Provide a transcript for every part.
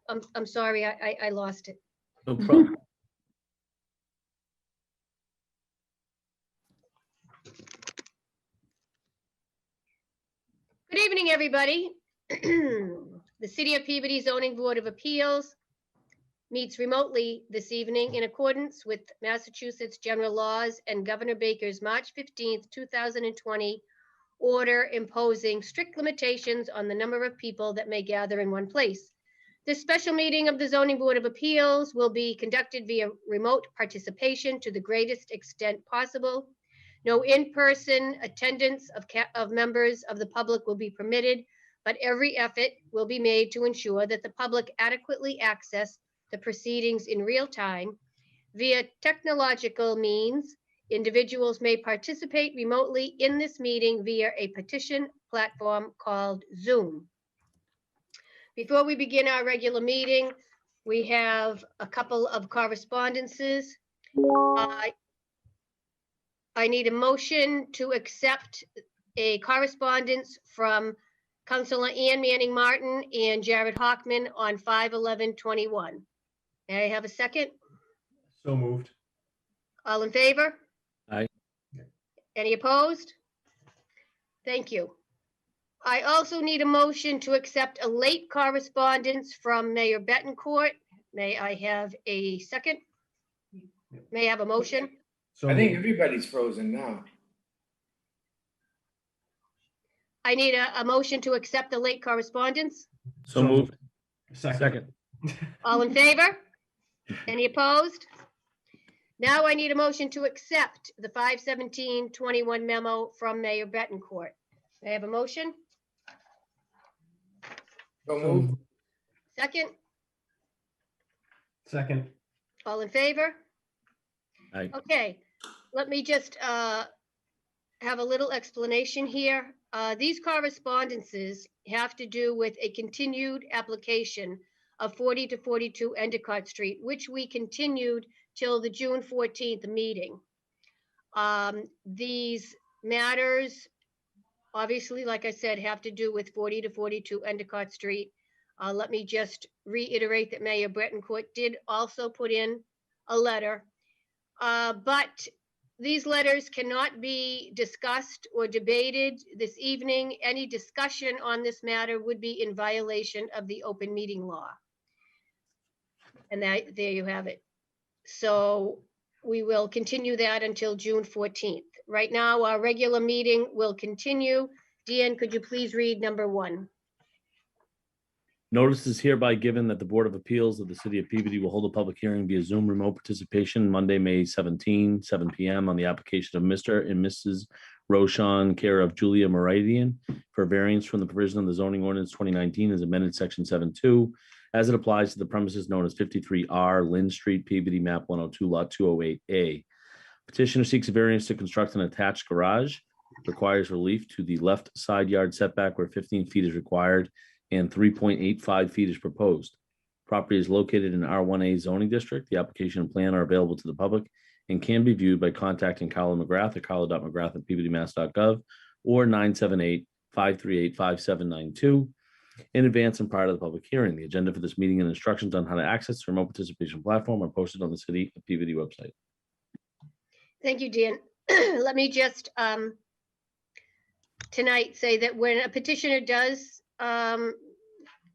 I'm sorry, I lost it. No problem. Good evening, everybody. The City of Peabody Zoning Board of Appeals meets remotely this evening in accordance with Massachusetts general laws and Governor Baker's March 15th, 2020 order imposing strict limitations on the number of people that may gather in one place. This special meeting of the Zoning Board of Appeals will be conducted via remote participation to the greatest extent possible. No in-person attendance of members of the public will be permitted, but every effort will be made to ensure that the public adequately access the proceedings in real time. Via technological means, individuals may participate remotely in this meeting via a petition platform called Zoom. Before we begin our regular meeting, we have a couple of correspondences. I need a motion to accept a correspondence from Councilor Ann Manning Martin and Jared Hockman on 5/11/21. May I have a second? So moved. All in favor? Aye. Any opposed? Thank you. I also need a motion to accept a late correspondence from Mayor Betancourt. May I have a second? May I have a motion? So I think moved. everybody's frozen now. I need a motion to accept the late correspondence. So moved. Second. All in favor? Any opposed? Now I need a motion to accept the 5/17/21 memo from Mayor Betancourt. May I have a motion? So moved. Second? Second. All in favor? Aye. Okay, let me just have a little explanation here. These correspondences have to do with a continued application of 40 to 42 Endicott Street, which we continued till the June 14th meeting. These matters, obviously, like I said, have to do with 40 to 42 Endicott Street. Let me just reiterate that Mayor Betancourt did also put in a letter, but these letters cannot be discussed or debated this evening. Any discussion on this matter would be in violation of the open meeting law. And there you have it. So we will continue that until June 14th. Right now, our regular meeting will continue. Deanne, could you please read number 1? Notice is hereby given that the Board of Appeals of the City of Peabody will hold a public hearing via Zoom remote participation Monday, May 17, 7 p.m. on the application of Mr. and Mrs. Roshan, care of Julia Meridian, for variance from the provision of the zoning ordinance 2019 as amended section 7.2, as it applies to the premises known as 53R Lynn Street, Peabody, map 102, lot 208A. Petitioner seeks a variance to construct an attached garage, requires relief to the left side yard setback where 15 feet is required and 3.85 feet is proposed. Property is located in R1A zoning district. The application and plan are available to the public and can be viewed by contacting Carla McGrath at carla.mcgrath@peabodymass.gov or 978-538-5792 in advance and prior to the public hearing. The agenda for this meeting and instructions on how to access the remote participation platform are posted on the City of Peabody website. Thank you, Dan. Let me just tonight say that when a petitioner does,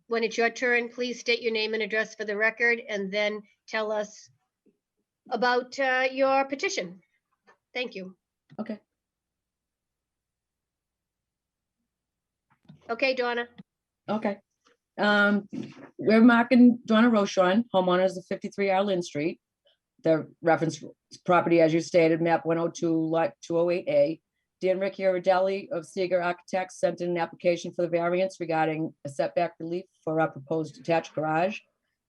when it's your turn, please state your name and address for the record and then tell us about your petition. Thank you. Okay. Okay, Donna. Okay. We're marking Donna Roshan, homeowners of 53R Lynn Street. The reference property, as you stated, map 102, lot 208A. Dan Ricciardelli of Seeger Architects sent in an application for the variance regarding a setback relief for our proposed detached garage.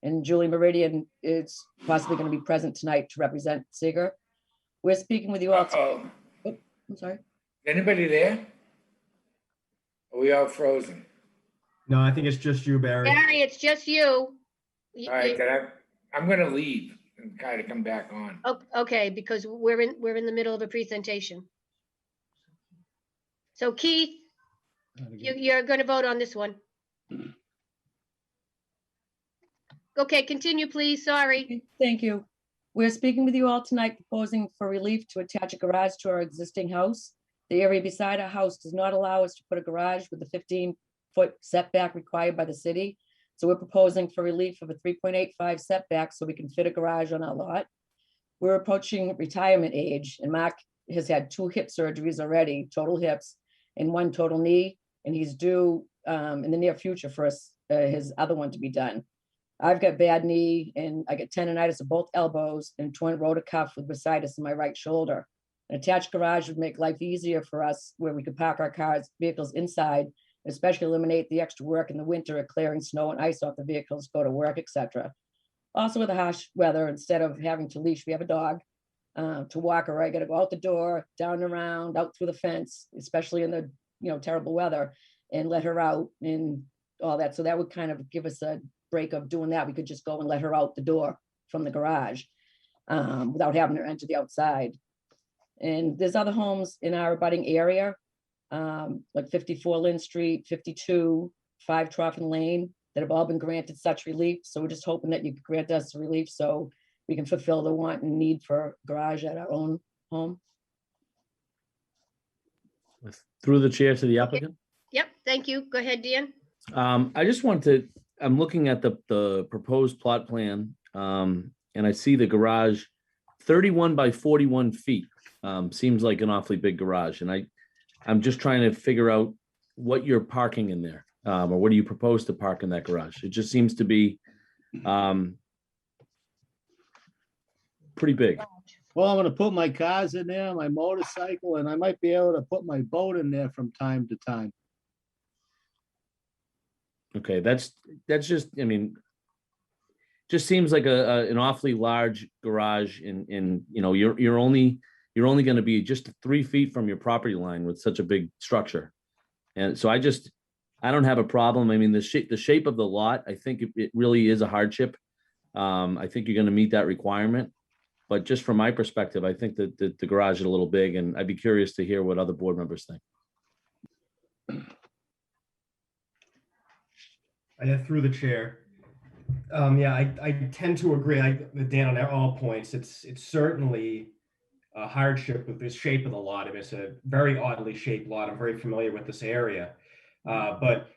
And Julie Meridian is possibly going to be present tonight to represent Seeger. We're speaking with you all. Uh-oh. Oh, I'm sorry. Anybody there? Are we all frozen? No, I think it's just you, Barry. Barry, it's just you. All right, then I'm gonna leave and try to come back on. Okay, because we're in the middle of a presentation. So Keith, you're going to vote on this one. Okay, continue, please. Sorry. Thank you. We're speaking with you all tonight, proposing for relief to attach a garage to our existing house. The area beside our house does not allow us to put a garage with the 15-foot setback required by the city. So we're proposing for relief of a 3.85 setback so we can fit a garage on our lot. We're approaching retirement age, and Mark has had 2 hip surgeries already, total hips, and 1 total knee, and he's due in the near future for his other one to be done. I've got bad knee, and I get tendonitis of both elbows and torn rotator cuff with bursitis in my right shoulder. An attached garage would make life easier for us, where we could park our vehicles inside, especially eliminate the extra work in the winter of clearing snow and ice off the vehicles, go to work, etc. Also with the harsh weather, instead of having to leash, we have a dog to walk her. I got to go out the door, down and around, out through the fence, especially in the terrible weather, and let her out and all that. So that would kind of give us a break of doing that. We could just go and let her out the door from the garage without having her enter the outside. And there's other homes in our abutting area, like 54 Lynn Street, 52, 5 Troffin Lane, that have all been granted such relief. So we're just hoping that you could grant us relief so we can fulfill the want and need for garage at our own home. Through the chair to the applicant. Yep, thank you. Go ahead, Dan. I just want to, I'm looking at the proposed plot plan, and I see the garage 31 by 41 feet. Seems like an awfully big garage, and I'm just trying to figure out what you're parking in there, or what do you propose to park in that garage? It just seems to be pretty big. Well, I'm gonna put my cars in there, my motorcycle, and I might be able to put my boat in there from time to time. Okay, that's just, I mean, just seems like an awfully large garage, and you're only going to be just 3 feet from your property line with such a big structure. And so I don't have a problem. I mean, the shape of the lot, I think it really is a hardship. I think you're going to meet that requirement. But just from my perspective, I think that the garage is a little big, and I'd be curious to hear what other board members think. Through the chair. Yeah, I tend to agree with Dan on all points. It's certainly a hardship with the shape of the lot. I mean, it's a very oddly shaped lot. I'm very familiar with this area. But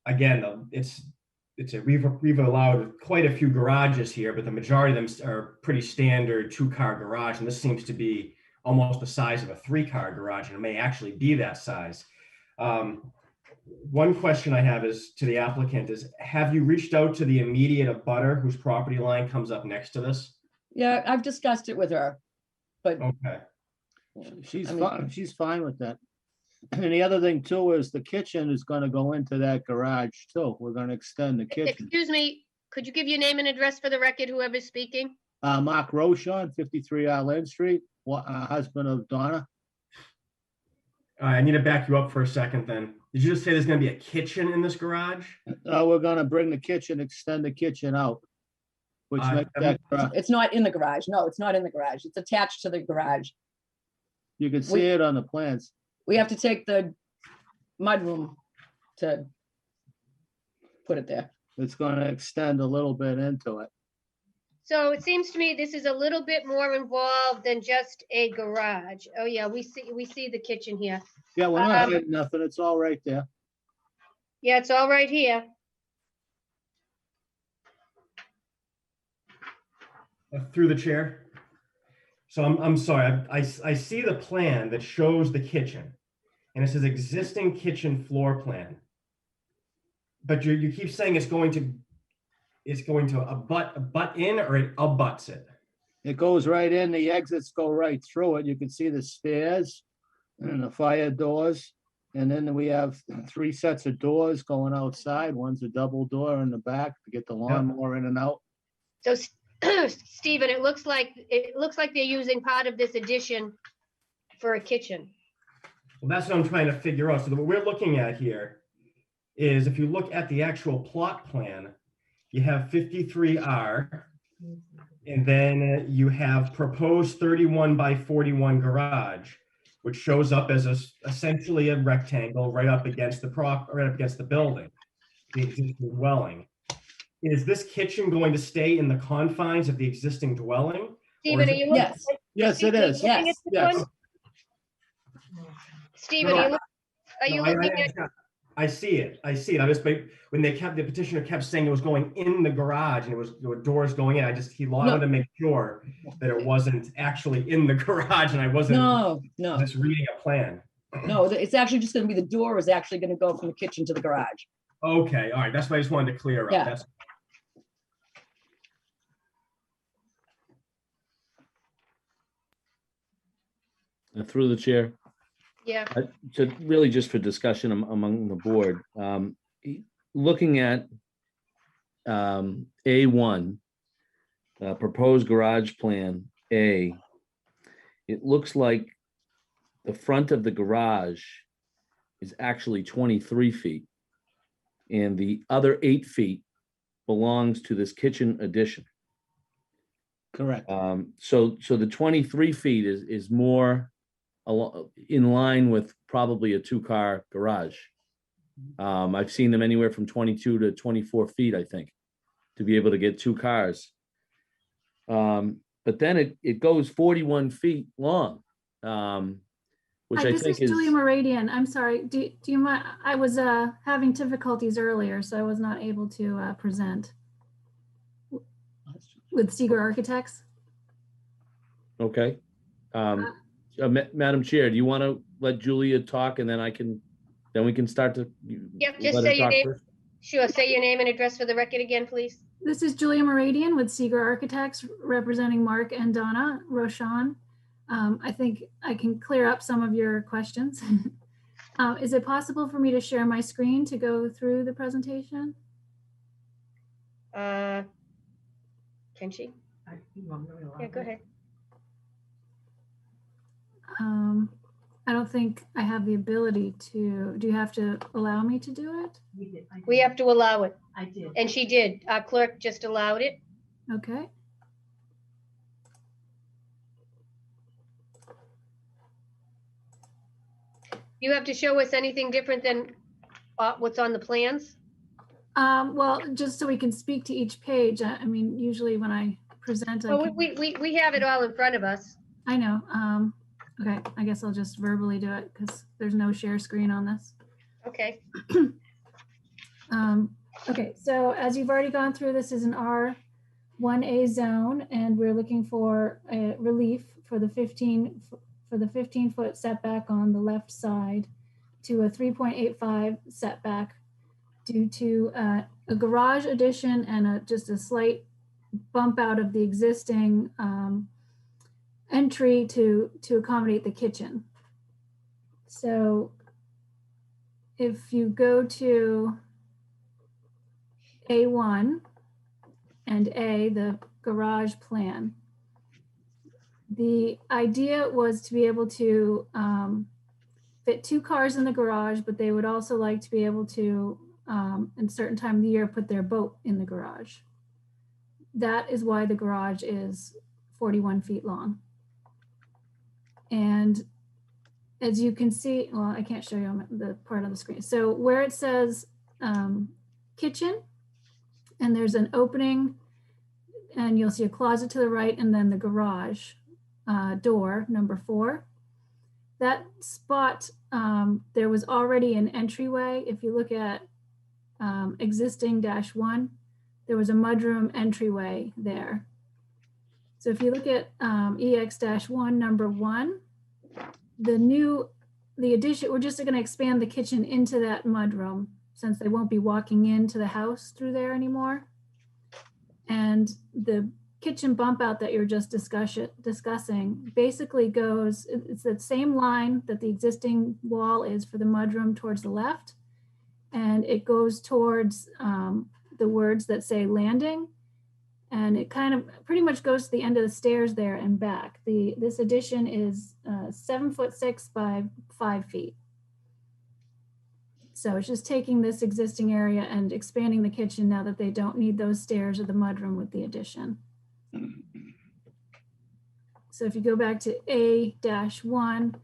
again, we've allowed quite a few garages here, but the majority of them are pretty standard 2-car garage. And this seems to be almost the size of a 3-car garage, and it may actually be that size. One question I have is to the applicant is, have you reached out to the immediate abutter whose property line comes up next to this? Yeah, I've discussed it with her, but Okay. She's fine with that. And the other thing too is the kitchen is gonna go into that garage too. We're gonna extend the kitchen. Excuse me, could you give your name and address for the record, whoever's speaking? Mark Rochon, 53 Lynn Street, husband of Donna. All right, I need to back you up for a second then. Did you just say there's going to be a kitchen in this garage? We're gonna bring the kitchen, extend the kitchen out. Which makes that, it's not in the garage. No, it's not in the garage. It's attached to the garage. you can see it on the plans. We have to take the mudroom to put it there. It's gonna extend a little bit into it. So it seems to me this is a little bit more involved than just a garage. Oh yeah, we see the kitchen here. Yeah, we're not hiding nothing. It's all right there. Yeah, it's all right here. Through the chair. So I'm sorry, I see the plan that shows the kitchen, and it says existing kitchen floor plan. But you keep saying it's going to abut in, or it abuts it? It goes right in, the exits go right through it. You can see the stairs and the fire doors. And then we have 3 sets of doors going outside. One's a double door in the back to get the lawnmower in and out. So Stephen, it looks like they're using part of this addition for a kitchen. Well, that's what I'm trying to figure out. So what we're looking at here is, if you look at the actual plot plan, you have 53R, and then you have proposed 31 by 41 garage, which shows up as essentially a rectangle right up against the building, the existing dwelling. is this kitchen going to stay in the confines of the existing dwelling? Or Stephen, is are it- you looking? Yes. Yes, it Stephen, are you is. looking at Yes, this yes. one? Stephen, No, are you No, looking at? I see it. I see it. I just, when the petitioner kept saying it was going in the garage and there were doors going in, he wanted to make sure that it wasn't actually in the garage and I wasn't no, just reading a plan. no, it's actually just gonna be, the door is actually gonna go from the kitchen to the garage. Okay, all right. That's what I just wanted to clear up. Yeah. That's Through the chair. Yeah, So really just for discussion among the board, looking at A1, proposed garage plan A, it looks like the front of the garage is actually 23 feet. And the other 8 feet belongs to this kitchen addition. Correct. So the 23 feet is more in line with probably a 2-car garage. I've seen them anywhere from 22 to 24 feet, I think, to be able to get 2 cars. But then it goes 41 feet long, which I This think is is. Julia Meridian. I'm sorry. Do you mind? I was having difficulties earlier, so I was not able to present with Seeger Architects. Okay. Madam Chair, do you want to let Julia talk and then we can start to. Yep, just let her say your talk name. first? Sure, say your name and address for the record again, please. This is Julia Meridian with Seeger Architects, representing Mark and Donna Rochon. I think I can clear up some of your questions. Is it possible for me to share my screen to go through the presentation? Can she? Yeah, go ahead. I don't think I have the ability to. Do you have to allow me to do it? We have to allow it. I did. And she did. Our clerk just allowed it. Okay. You have to show us anything different than what's on the plans? Well, just so we can speak to each page. I mean, usually when I present, I Oh, can, we have it all in front of us. I know. Okay, I guess I'll just verbally do it because there's no share screen on this. Okay. Okay, so as you've already gone through, this is an R1A zone, and we're looking for a relief for the 15-foot setback on the left side to a 3.85 setback due to a garage addition and just a slight bump out of the existing entry to accommodate the kitchen. So if you go to A1 and A, the garage plan, the idea was to be able to fit 2 cars in the garage, but they would also like to be able to, in a certain time of the year, put their boat in the garage. That is why the garage is 41 feet long. And as you can see, well, I can't show you on the part on the screen. So where it says kitchen, and there's an opening, and you'll see a closet to the right, and then the garage door, number 4. That spot, there was already an entryway. If you look at existing -1, there was a mudroom entryway there. So if you look at EX-1, number 1, the addition, we're just going to expand the kitchen into that mudroom since they won't be walking into the house through there anymore. And the kitchen bump out that you're just discussing basically goes, it's that same line that the existing wall is for the mudroom towards the left. And it goes towards the words that say landing. And it kind of pretty much goes to the end of the stairs there and back. This addition is 7'6" by 5 feet. So it's just taking this existing area and expanding the kitchen now that they don't need those stairs or the mudroom with the addition. So if you go back to A-1,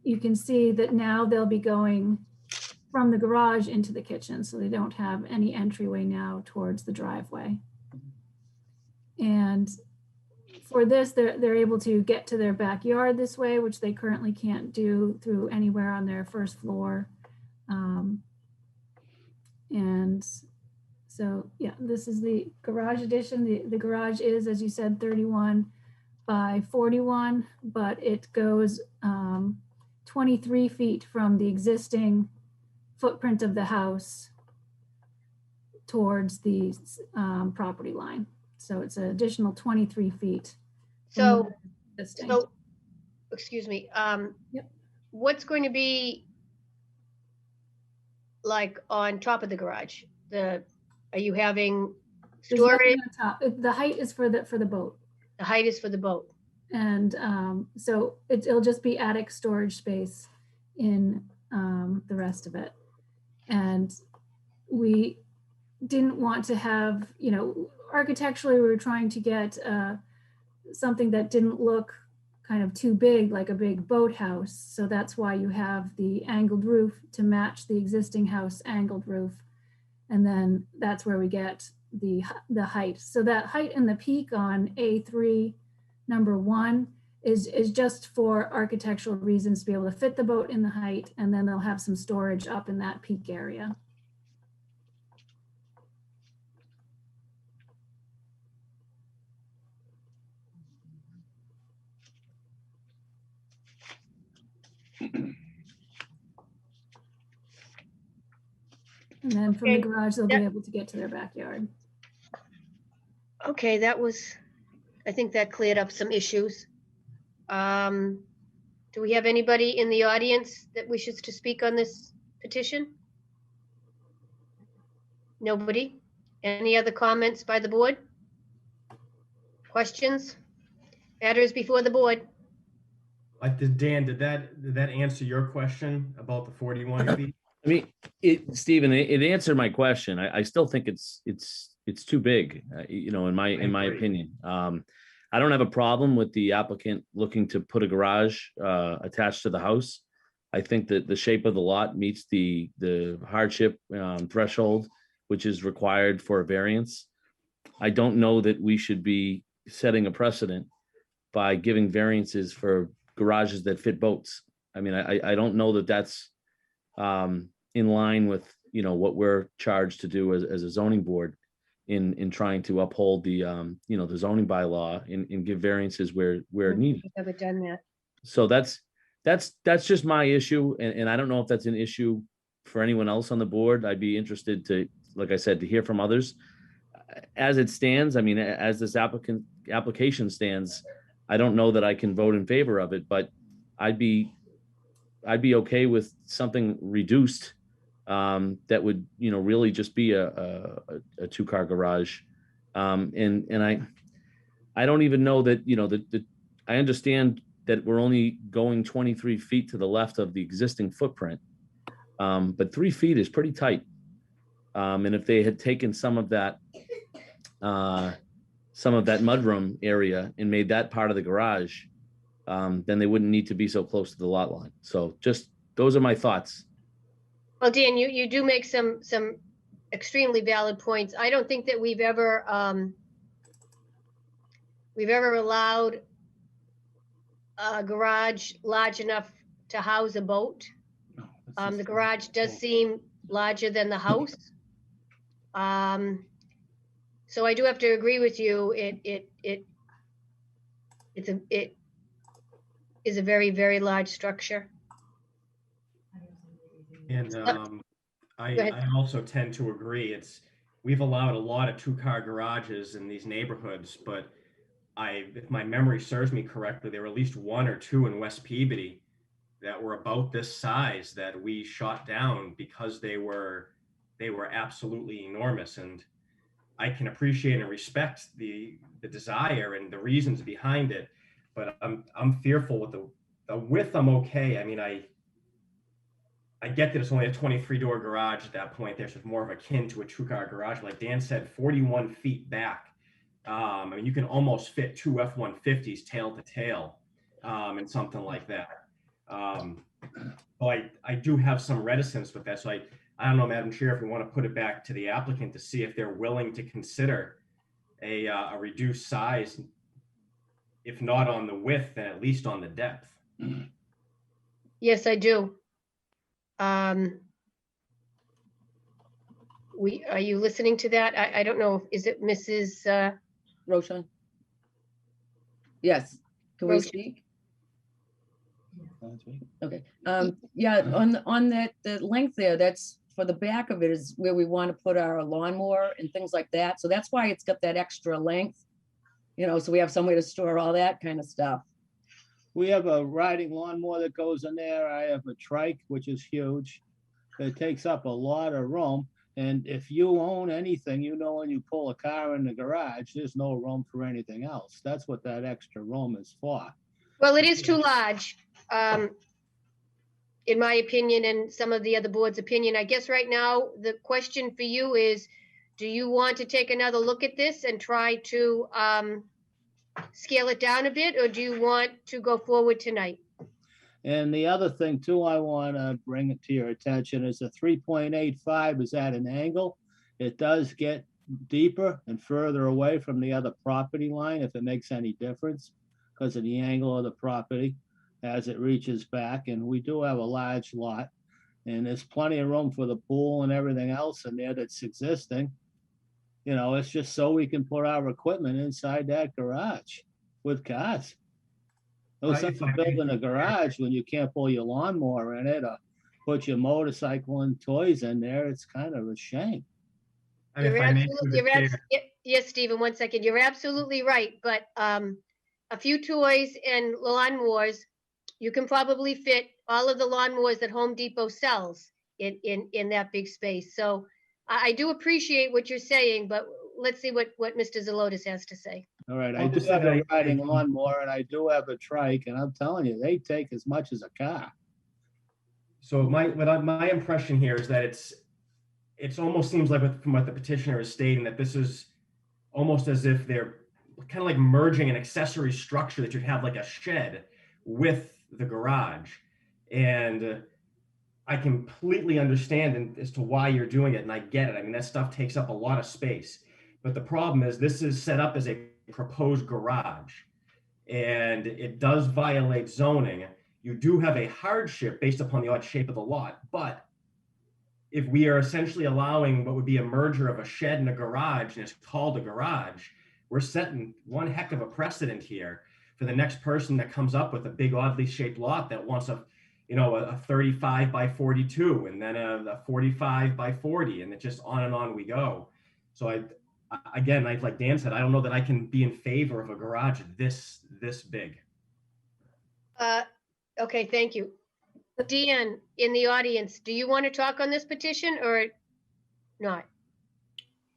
you can see that now they'll be going from the garage into the kitchen, so they don't have any entryway now towards the driveway. And for this, they're able to get to their backyard this way, which they currently can't do through anywhere on their first floor. And so, yeah, this is the garage addition. The garage is, as you said, 31 by 41, but it goes 23 feet from the existing footprint of the house towards the property line. So it's an additional 23 feet. So, Existing. so, excuse me, Yep. what's going to be like on top of the garage? Are you having There's nothing storage? on top. The height is for the boat. The height is for the boat. And so it'll just be attic storage space in the rest of it. And we didn't want to have, architecturally, we were trying to get something that didn't look kind of too big, like a big boathouse. So that's why you have the angled roof to match the existing house angled roof. And then that's where we get the height. So that height in the peak on A3 number 1 is just for architectural reasons, to be able to fit the boat in the height, and then they'll have some storage up in that peak area. And then from the Okay. garage, they'll be Yeah. able to get to their backyard. Okay, I think that cleared up some issues. Do we have anybody in the audience that wishes to speak on this petition? Nobody? Any other comments by the board? Questions? Matters before the board? Dan, did that answer your question about the 41 feet? I mean, Stephen, it answered my question. I still think it's too big, in my agree. opinion. I don't have a problem with the applicant looking to put a garage attached to the house. I think that the shape of the lot meets the hardship threshold, which is required for a variance. I don't know that we should be setting a precedent by giving variances for garages that fit boats. I mean, I don't know that that's in line with, what we're charged to do as a zoning board in trying to uphold the, the zoning bylaw and give variances where needed. I've never done that. So that's just my issue. And I don't know if that's an issue for anyone else on the board. I'd be interested to, like I said, to hear from others. As it stands, I mean, as this application stands, I don't know that I can vote in favor of it, but I'd be okay with something reduced that would, really just be a 2-car garage. And I don't even know that, I understand that we're only going 23 feet to the left of the existing footprint. But 3 feet is pretty tight. And if they had taken some of that mudroom area and made that part of the garage, then they wouldn't need to be so close to the lot line. So just, those are my thoughts. Well, Dan, you do make some extremely valid points. I don't think that we've ever allowed a garage large enough to house a boat. The garage does seem larger than the house. So I do have to agree with you. It is a very, very large structure. And ahead. I also tend to agree. We've allowed a lot of 2-car garages in these neighborhoods, but if my memory serves me correctly, there were at least 1 or 2 in West Peabody that were about this size that we shot down because they were absolutely enormous. And I can appreciate and respect the desire and the reasons behind it, but I'm fearful with the width. I'm okay. I mean, I get that it's only a 23-door garage at that point. There's more of akin to a 2-car garage. Like Dan said, 41 feet back. I mean, you can almost fit 2 F-150s tail to tail in something like that. So I do have some reticence with that. So I don't know, Madam Chair, if we want to put it back to the applicant to see if they're willing to consider a reduced size, if not on the width, then at least on the depth. Yes, I do. Are you listening to that? I don't know. Is it Mrs. Roshan? Yes, can we Roshan. speak? Okay, yeah, on that, the length there, that's for the back of it is where we want to put our lawnmower and things like that. So that's why it's got that extra length, you know, so we have somewhere to store all that kind of stuff. We have a riding lawnmower that goes in there. I have a trike, which is huge. It takes up a lot of room. And if you own anything, you know, when you pull a car in the garage, there's no room for anything else. That's what that extra room is for. Well, it is too large, in my opinion, and some of the other board's opinion. I guess right now, the question for you is, do you want to take another look at this and try to scale it down a bit, or do you want to go forward tonight? And the other thing too, I want to bring it to your attention is the 3.85 is at an angle. It does get deeper and further away from the other property line, if it makes any difference, because of the angle of the property as it reaches back. And we do have a large lot, and there's plenty of room for the pool and everything else in there that's existing. You know, it's just so we can put our equipment inside that garage with cars. No If sense I of may- building a garage when you can't pull your lawnmower in it or put your motorcycle and toys in there. It's kind of a shame. And if I may, through the chair, Yes, Stephen, 1 second. You're absolutely right, but a few toys and lawnmowers, you can probably fit all of the lawnmowers that Home Depot sells in that big space. So I do appreciate what you're saying, but let's see what Mr. Zalotis has to say. All right, I I'll do just have say a that riding lawnmower and I do have a trike, and I'm telling you, they take as much as a car. so my impression here is that it's almost seems like from what the petitioner is stating, that this is almost as if they're kind of like merging an accessory structure that you'd have like a shed with the garage. And I completely understand as to why you're doing it, and I get it. I mean, that stuff takes up a lot of space. But the problem is this is set up as a proposed garage, and it does violate zoning. You do have a hardship based upon the odd shape of the lot, but if we are essentially allowing what would be a merger of a shed and a garage, and it's called a garage, we're setting one heck of a precedent here for the next person that comes up with a big oddly shaped lot that wants a 35 by 42 and then a 45 by 40, and it just on and on we go. So again, like Dan said, I don't know that I can be in favor of a garage this big. Okay, thank you. Dan, in the audience, do you want to talk on this petition or not?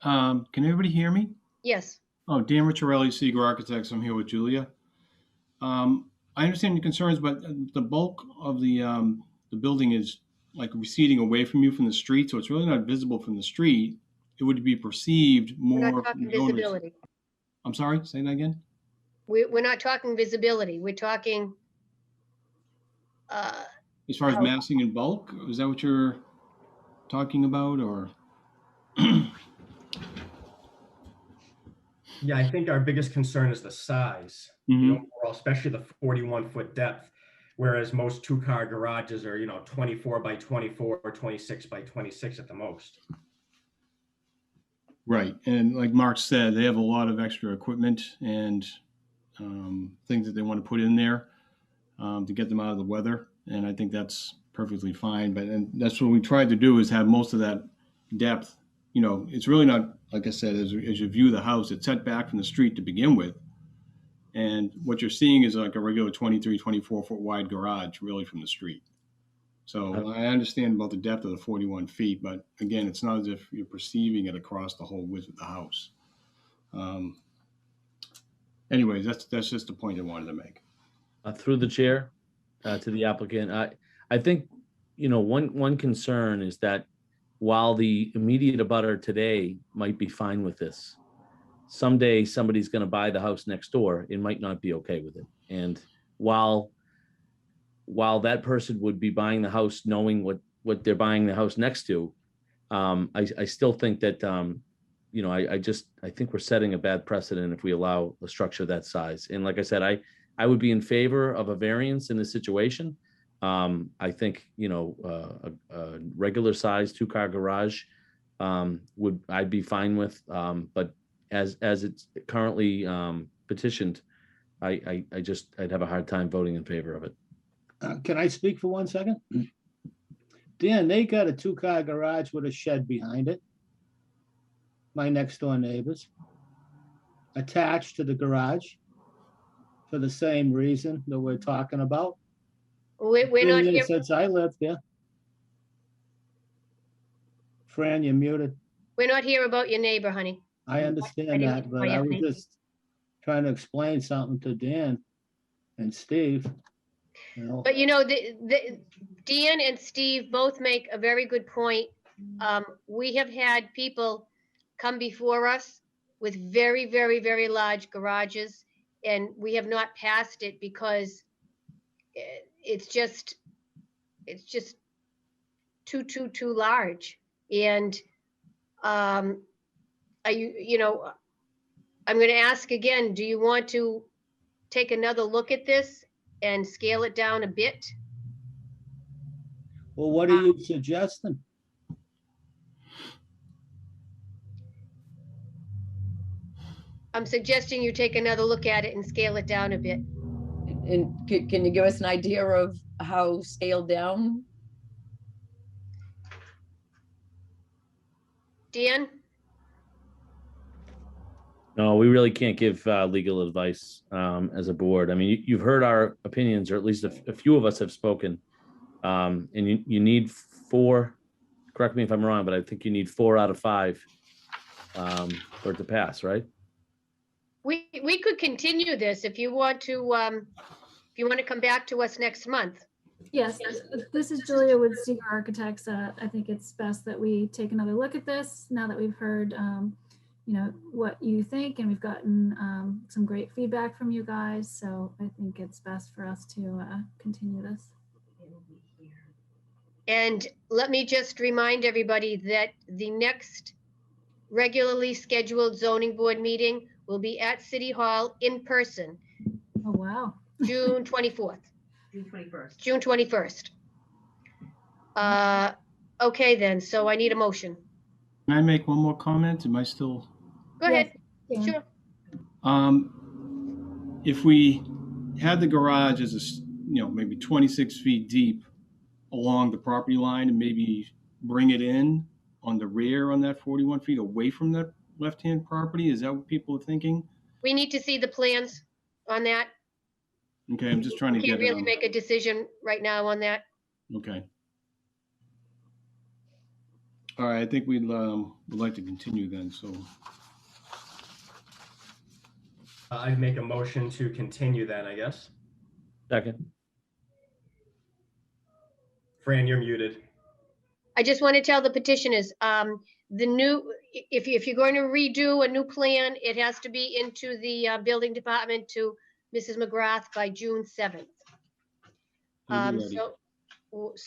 Can everybody hear me? Yes. Oh, Dan Ricciarelli, Seeger Architects. I'm here with Julia. I understand your concerns, but the bulk of the building is like receding away from you from the street, so it's really not visible from the street. It would be perceived We're more. not talking from owners. visibility. I'm sorry, say that again. We're not talking visibility. We're talking, As far as massing in bulk, is that what you're talking about, or? Yeah, I think our biggest concern is the size, Mhm. overall, especially the 41-foot depth, whereas most two-car garages are, 24 by 24 or 26 by 26 at the most. Right, and like Mark said, they have a lot of extra equipment and things that they want to put in there to get them out of the weather, and I think that's perfectly fine. And that's what we tried to do, is have most of that depth. It's really not, like I said, as you view the house, it's set back from the street to begin with, and what you're seeing is like a regular 23, 24-foot wide garage, really, from the street. So I understand about the depth of the 41 feet, but again, it's not as if you're perceiving it across the whole width of the house. Anyways, that's just the point I wanted to make. Through the chair, to the applicant, I think, one concern is that while the immediate abutter today might be fine with this, someday somebody's going to buy the house next door, it might not be okay with it. And while while that person would be buying the house knowing what they're buying the house next to, I still think that, you know, I think we're setting a bad precedent if we allow a structure that size. And like I said, I would be in favor of a variance in this situation. I think, you know, a regular size 2-car garage I'd be fine with. But as it's currently petitioned, I'd have a hard time voting in favor of it. Can I speak for 1 second? Dan, they got a 2-car garage with a shed behind it. My next door neighbors. Attached to the garage for the same reason that we're talking about. We're not Been there here, since I lived there. Fran, you're muted. we're not here about your neighbor, honey. I I understand didn't that, but I was thank you. just trying to explain something to Dan and Steve. You know, But you know, Dan and Steve both make a very good point. We have had people come before us with very, very, very large garages, and we have not passed it because it's just too large. And are you know, I'm going to ask again, do you want to take another look at this and scale it down a bit? well, what are you suggesting? I'm suggesting you take another look at it and scale it down a bit. And can you give us an idea of how scaled down? Dan? No, we really can't give legal advice as a board. I mean, you've heard our opinions, or at least a few of us have spoken. And you need 4, correct me if I'm wrong, but I think you need 4 out of 5 for it to pass, right? We could continue this if you want to come back to us next month. Yes, this is Julia with Seeger Architects. I think it's best that we take another look at this now that we've heard, you know, what you think, and we've gotten some great feedback from you guys. So I think it's best for us to continue this. And let me just remind everybody that the next regularly scheduled zoning board meeting will be at City Hall in person, Oh, wow. June 24th. June 21st. June 21st. Okay then, so I need a motion. Can I make one more comment? Am I still? Go ahead. Dan. Sure. If we had the garage as you know, maybe 26 feet deep along the property line and maybe bring it in on the rear on that 41 feet away from that left-hand property, is that what people are thinking? We need to see the plans on that. Okay, I'm just trying to Can't get really make a decision right now on that. Okay. All right, I think we'd like to continue then, so. I'd make a motion to continue then, I guess. Second. Fran, you're muted. I just want to tell the petitioners, if you're going to redo a new plan, it has to be into the building department to Mrs. McGrath by June 7th.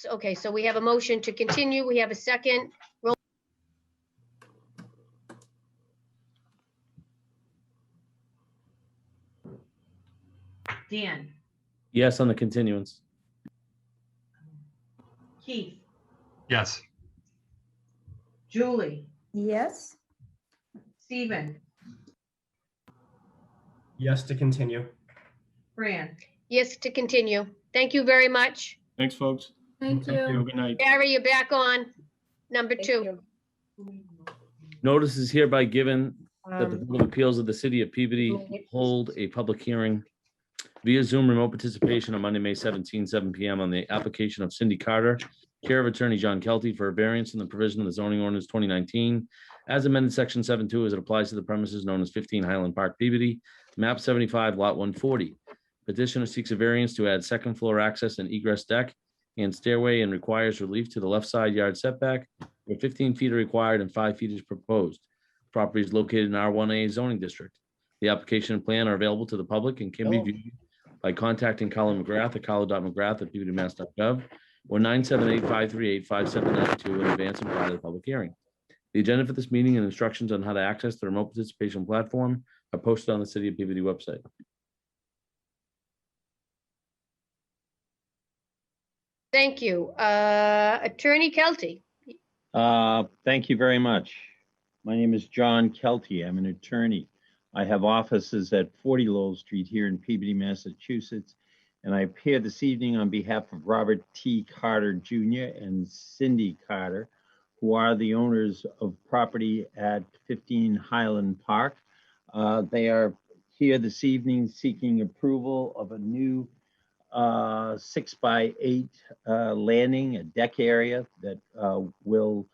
Okay, so we have a motion to continue. We have a second. Dan, Yes, on the continuance. Keith, Yes. Julie, Yes. Stephen, Yes to continue. Fran. Yes, to continue. Thank you very much. Thanks, folks. Thank Thank you. Have a good night. Barry, you're back on. Number Thank 2. you. Notice is hereby given that the Board of Appeals of the City of Peabody Okay. hold a public hearing via Zoom remote participation on Monday, May 17, 7 p.m. on the application of Cindy Carter, care of Attorney John Kelty, for a variance in the provision of the zoning ordinance 2019, as amended Section 7.2 as it applies to the premises known as 15 Highland Park, Peabody, map 75, lot 140. Petitioner seeks a variance to add second floor access and egress deck and stairway and requires relief to the left side yard setback where 15 feet are required and 5 feet is proposed. Property is located in R1A zoning district. The application and plan are available to the public and can be Oh. viewed by contacting Colin McGrath at colin.mcgrath@pbdmass.gov or 978-538-5792 in advance and prior to the public hearing. The agenda for this meeting and instructions on how to access the remote participation platform are posted on the City of Peabody website. Thank you. Attorney Kelty. Thank you very much. My name is John Kelty. I'm an attorney. I have offices at 40 Lowell Street here in Peabody, Massachusetts, and I appear this evening on behalf of Robert T. Carter Jr. and Cindy Carter, who are the owners of property at 15 Highland Park. They are here this evening seeking approval of a new 6x8 landing, a deck area that will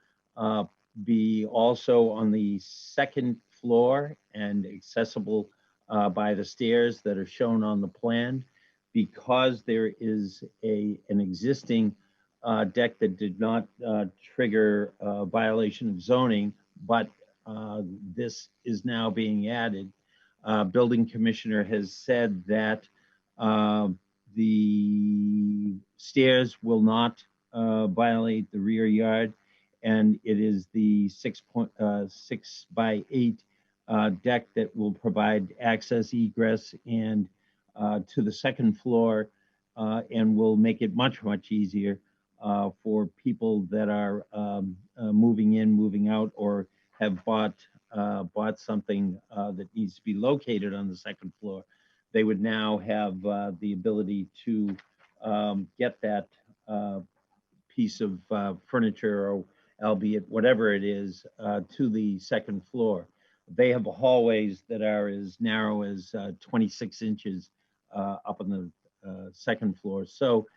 be also on the second floor and accessible by the stairs that are shown on the plan. Because there is an existing deck that did not trigger violation of zoning, but this is now being added. Building commissioner has said that the stairs will not violate the rear yard, and it is the 6x8 deck that will provide access, egress, and to the second floor, and will make it much easier for people that are moving in, moving out, or have bought something that needs to be located on the second floor. They would now have the ability to get that piece of furniture, or albeit whatever it is, to the second floor. They have hallways that are as narrow as 26 inches up on the second floor. So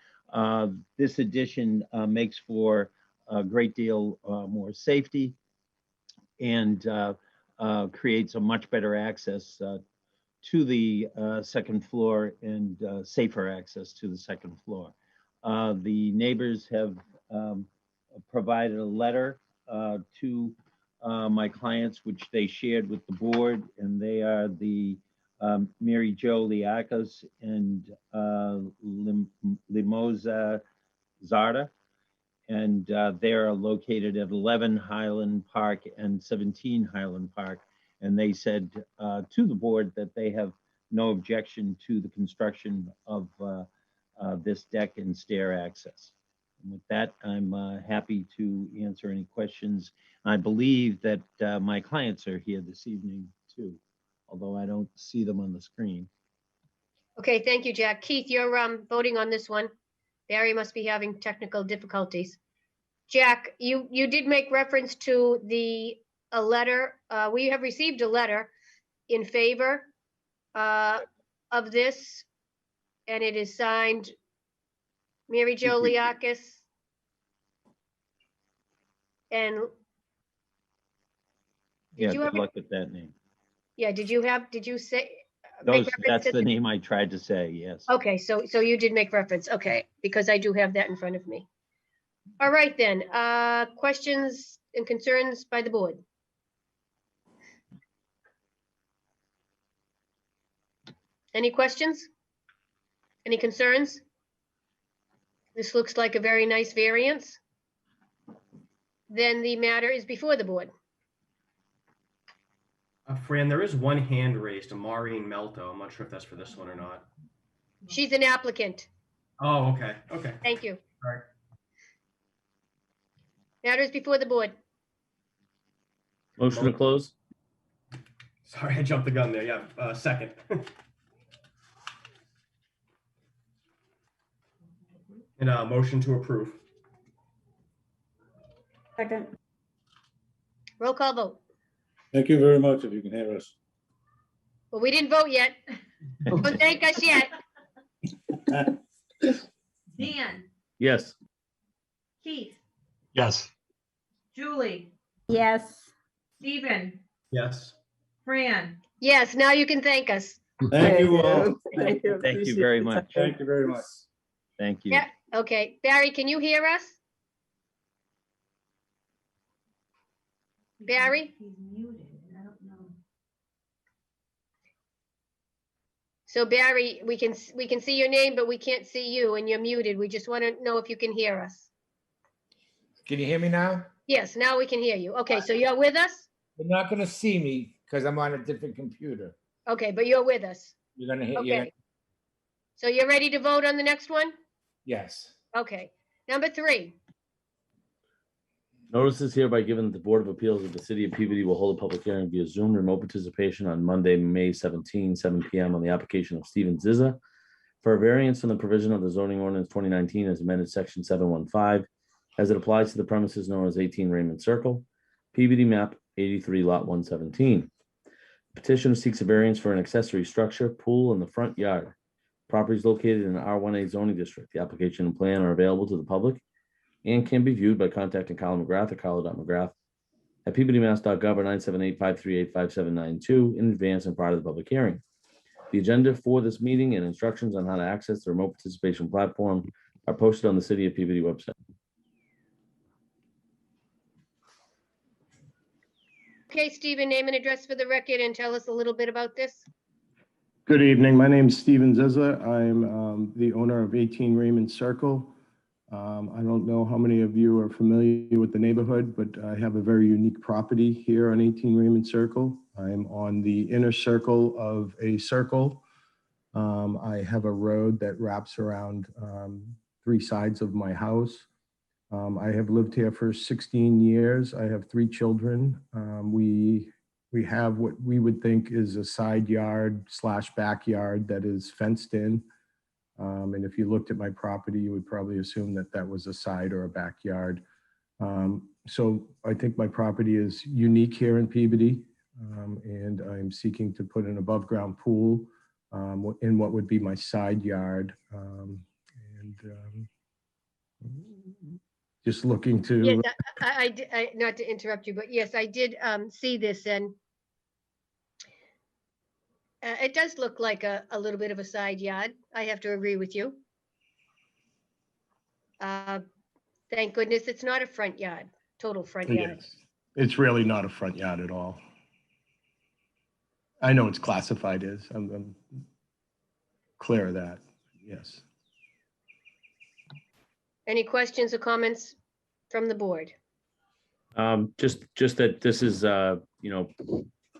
this addition makes for a great deal more safety and creates a much better access to the second floor and safer access to the second floor. The neighbors have provided a letter to my clients, which they shared with the board, and they are the Mary Jo Liakos and Limoza Zarda. And they are located at 11 Highland Park and 17 Highland Park. And they said to the board that they have no objection to the construction of this deck and stair access. And with that, I'm happy to answer any questions. I believe that my clients are here this evening too, although I don't see them on the screen. Okay, thank you, Jack. Keith, you're voting on this one. Barry must be having technical difficulties. Jack, you did make reference to a letter. We have received a letter in favor of this, and it is signed Mary Jo Liakis and Yeah, you good have luck with that name. yeah, did you say make reference That's to the name I tried to say, yes. Okay, so you did make reference. Okay, because I do have that in front of me. All right then, questions and concerns by the board. Any questions? Any concerns? This looks like a very nice variance. Then the matter is before the board. Fran, there is one hand raised, Maureen Melto. I'm not sure if that's for this one or not. She's an applicant. Oh, okay. Okay. Thank you. All right. Matter is before the board. Motion to close? Sorry, I jumped the gun there. Yeah, second. And motion to approve. Second. Roll call vote. Thank you very much, if you can hear us. Well, we didn't vote yet. Don't thank us yet. Dan, Yes. Keith, Yes. Julie, Yes. Stephen, Yes. Fran, Yes, now you can thank us. Thank you all. Thank you very much. Thank you very much. Thank you. Yeah, okay. Barry, can you hear us? Barry? He's muted, and I don't know. So Barry, we can see your name, but we can't see you and you're muted. We just want to know if you can hear us. Can you hear me now? Yes, now we can hear you. Okay, so you're with us? You're not gonna see me because I'm on a different computer. Okay, but you're with us. You're gonna hit, Okay. So you're ready to vote on the next one? yes. Okay. Number 3. Notice is hereby given that the Board of Appeals of the City of Peabody will hold a public hearing via Zoom remote participation on Monday, May 17, 7 p.m. on the application of Stephen Zizza for a variance from the provision of the zoning ordinance 2019 as amended section 715 as it applies to the premises known as 18 Raymond Circle, Peabody map 83 lot 117. Petitioner seeks a variance for an accessory structure, pool in the front yard. Property is located in the R1A zoning district. The application and plan are available to the public and can be viewed by contacting Kyle McGrath at kyle.mcgrath at peabodymass.gov or 978-538-5792 in advance and prior to the public hearing. The agenda for this meeting and instructions on how to access the remote participation platform are posted on the City of Peabody website. Okay, Stephen, name and address for the record and tell us a little bit about this. Good evening. My name is Stephen Zizza. I'm the owner of 18 Raymond Circle. I don't know how many of you are familiar with the neighborhood, but I have a very unique property here on 18 Raymond Circle. I'm on the inner circle of a circle. I have a road that wraps around 3 sides of my house. I have lived here for 16 years. I have 3 children. We have what we would think is a side yard / backyard that is fenced in. And if you looked at my property, you would probably assume that that was a side or a backyard. So I think my property is unique here in Peabody, and I'm seeking to put an above ground pool in what would be my side yard. Just looking to. Yes, I not to interrupt you, but yes, I did see this, and it does look like a little bit of a side yard. I have to agree with you. Thank goodness it's not a front yard, total front yard. Yes. It's really not a front yard at all. I know it's classified as, I'm clear of that, yes. Any questions or comments from the board? Just that this is,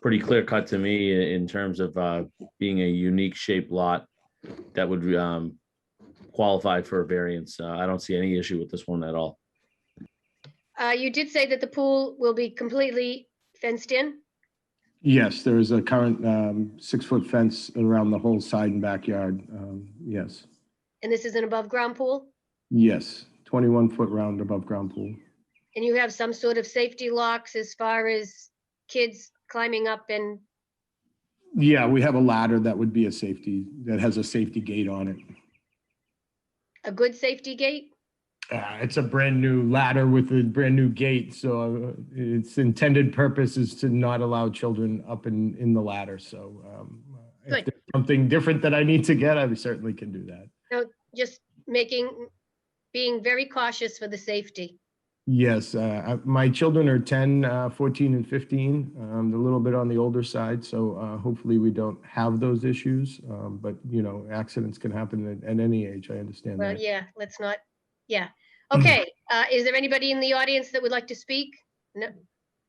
pretty clear cut to me in terms of being a unique shaped lot that would qualify for a variance. I don't see any issue with this one at all. You did say that the pool will be completely fenced in? Yes, there is a current 6-foot fence around the whole side and backyard, yes. And this is an above ground pool? Yes, 21-foot round above ground pool. And you have some sort of safety locks as far as kids climbing up and? Yeah, we have a ladder that would be a safety, that has a safety gate on it. A good safety gate? It's a brand new ladder with a brand new gate, so its intended purpose is to not allow children up in the ladder. So if there's something different that I need to get, I certainly can do that. No, just being very cautious for the safety. Yes, my children are 10, 14, and 15. A little bit on the older side, so hopefully we don't have those issues. But accidents can happen at any age. I understand that. Well, yeah, let's not. Yeah. Okay. Is there anybody in the audience that would like to speak? No.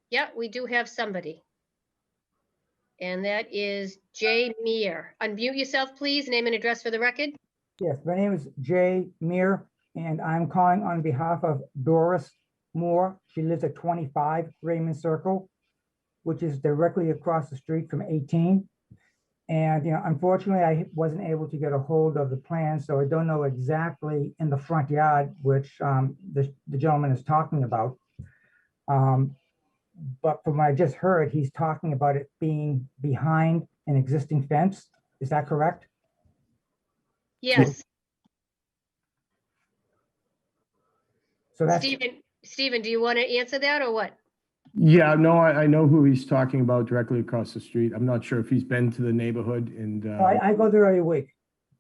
Yeah, we do have somebody. And that is Jay Meir. Unmute yourself, please. Name and address for the record. Yes, my name is Jay Meir, and I'm calling on behalf of Doris Moore. She lives at 25 Raymond Circle, which is directly across the street from 18. And, unfortunately, I wasn't able to get a hold of the plan, so I don't know exactly in the front yard, which the gentleman is talking about. But from what I just heard, he's talking about it being behind an existing fence. Is that correct? Yes. So that's Stephen, do you want to answer that or what? Yeah, no, I know who he's talking about directly across the street. I'm not sure if he's been to the neighborhood and. I go there every week.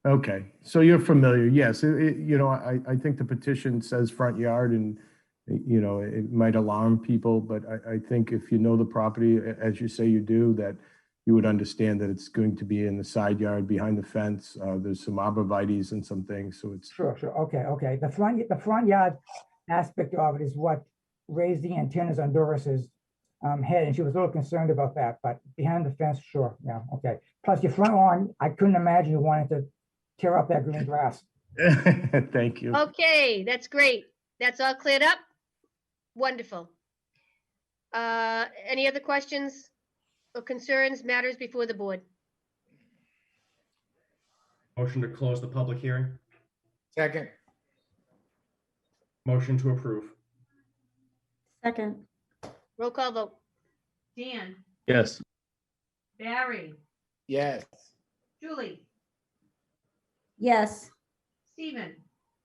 Okay, so you're familiar. Yes, I think the petition says front yard, and it might alarm people, but I think if you know the property, as you say you do, that you would understand that it's going to be in the side yard behind the fence. There's some arborvitae's and some things, so it's. Sure, sure. Okay. The front yard aspect of it is what raised the antennas on Doris's head, and she was a little concerned about that, but behind the fence, sure, yeah, okay. Plus your front lawn, I couldn't imagine you wanted to tear up that green grass. Thank you. Okay, that's great. That's all cleared up? Wonderful. Any other questions or concerns, matters before the board? Motion to close the public hearing. Second, Motion to approve. Second. Roll call vote. Dan, Yes. Barry, yes. Julie, Yes. Stephen,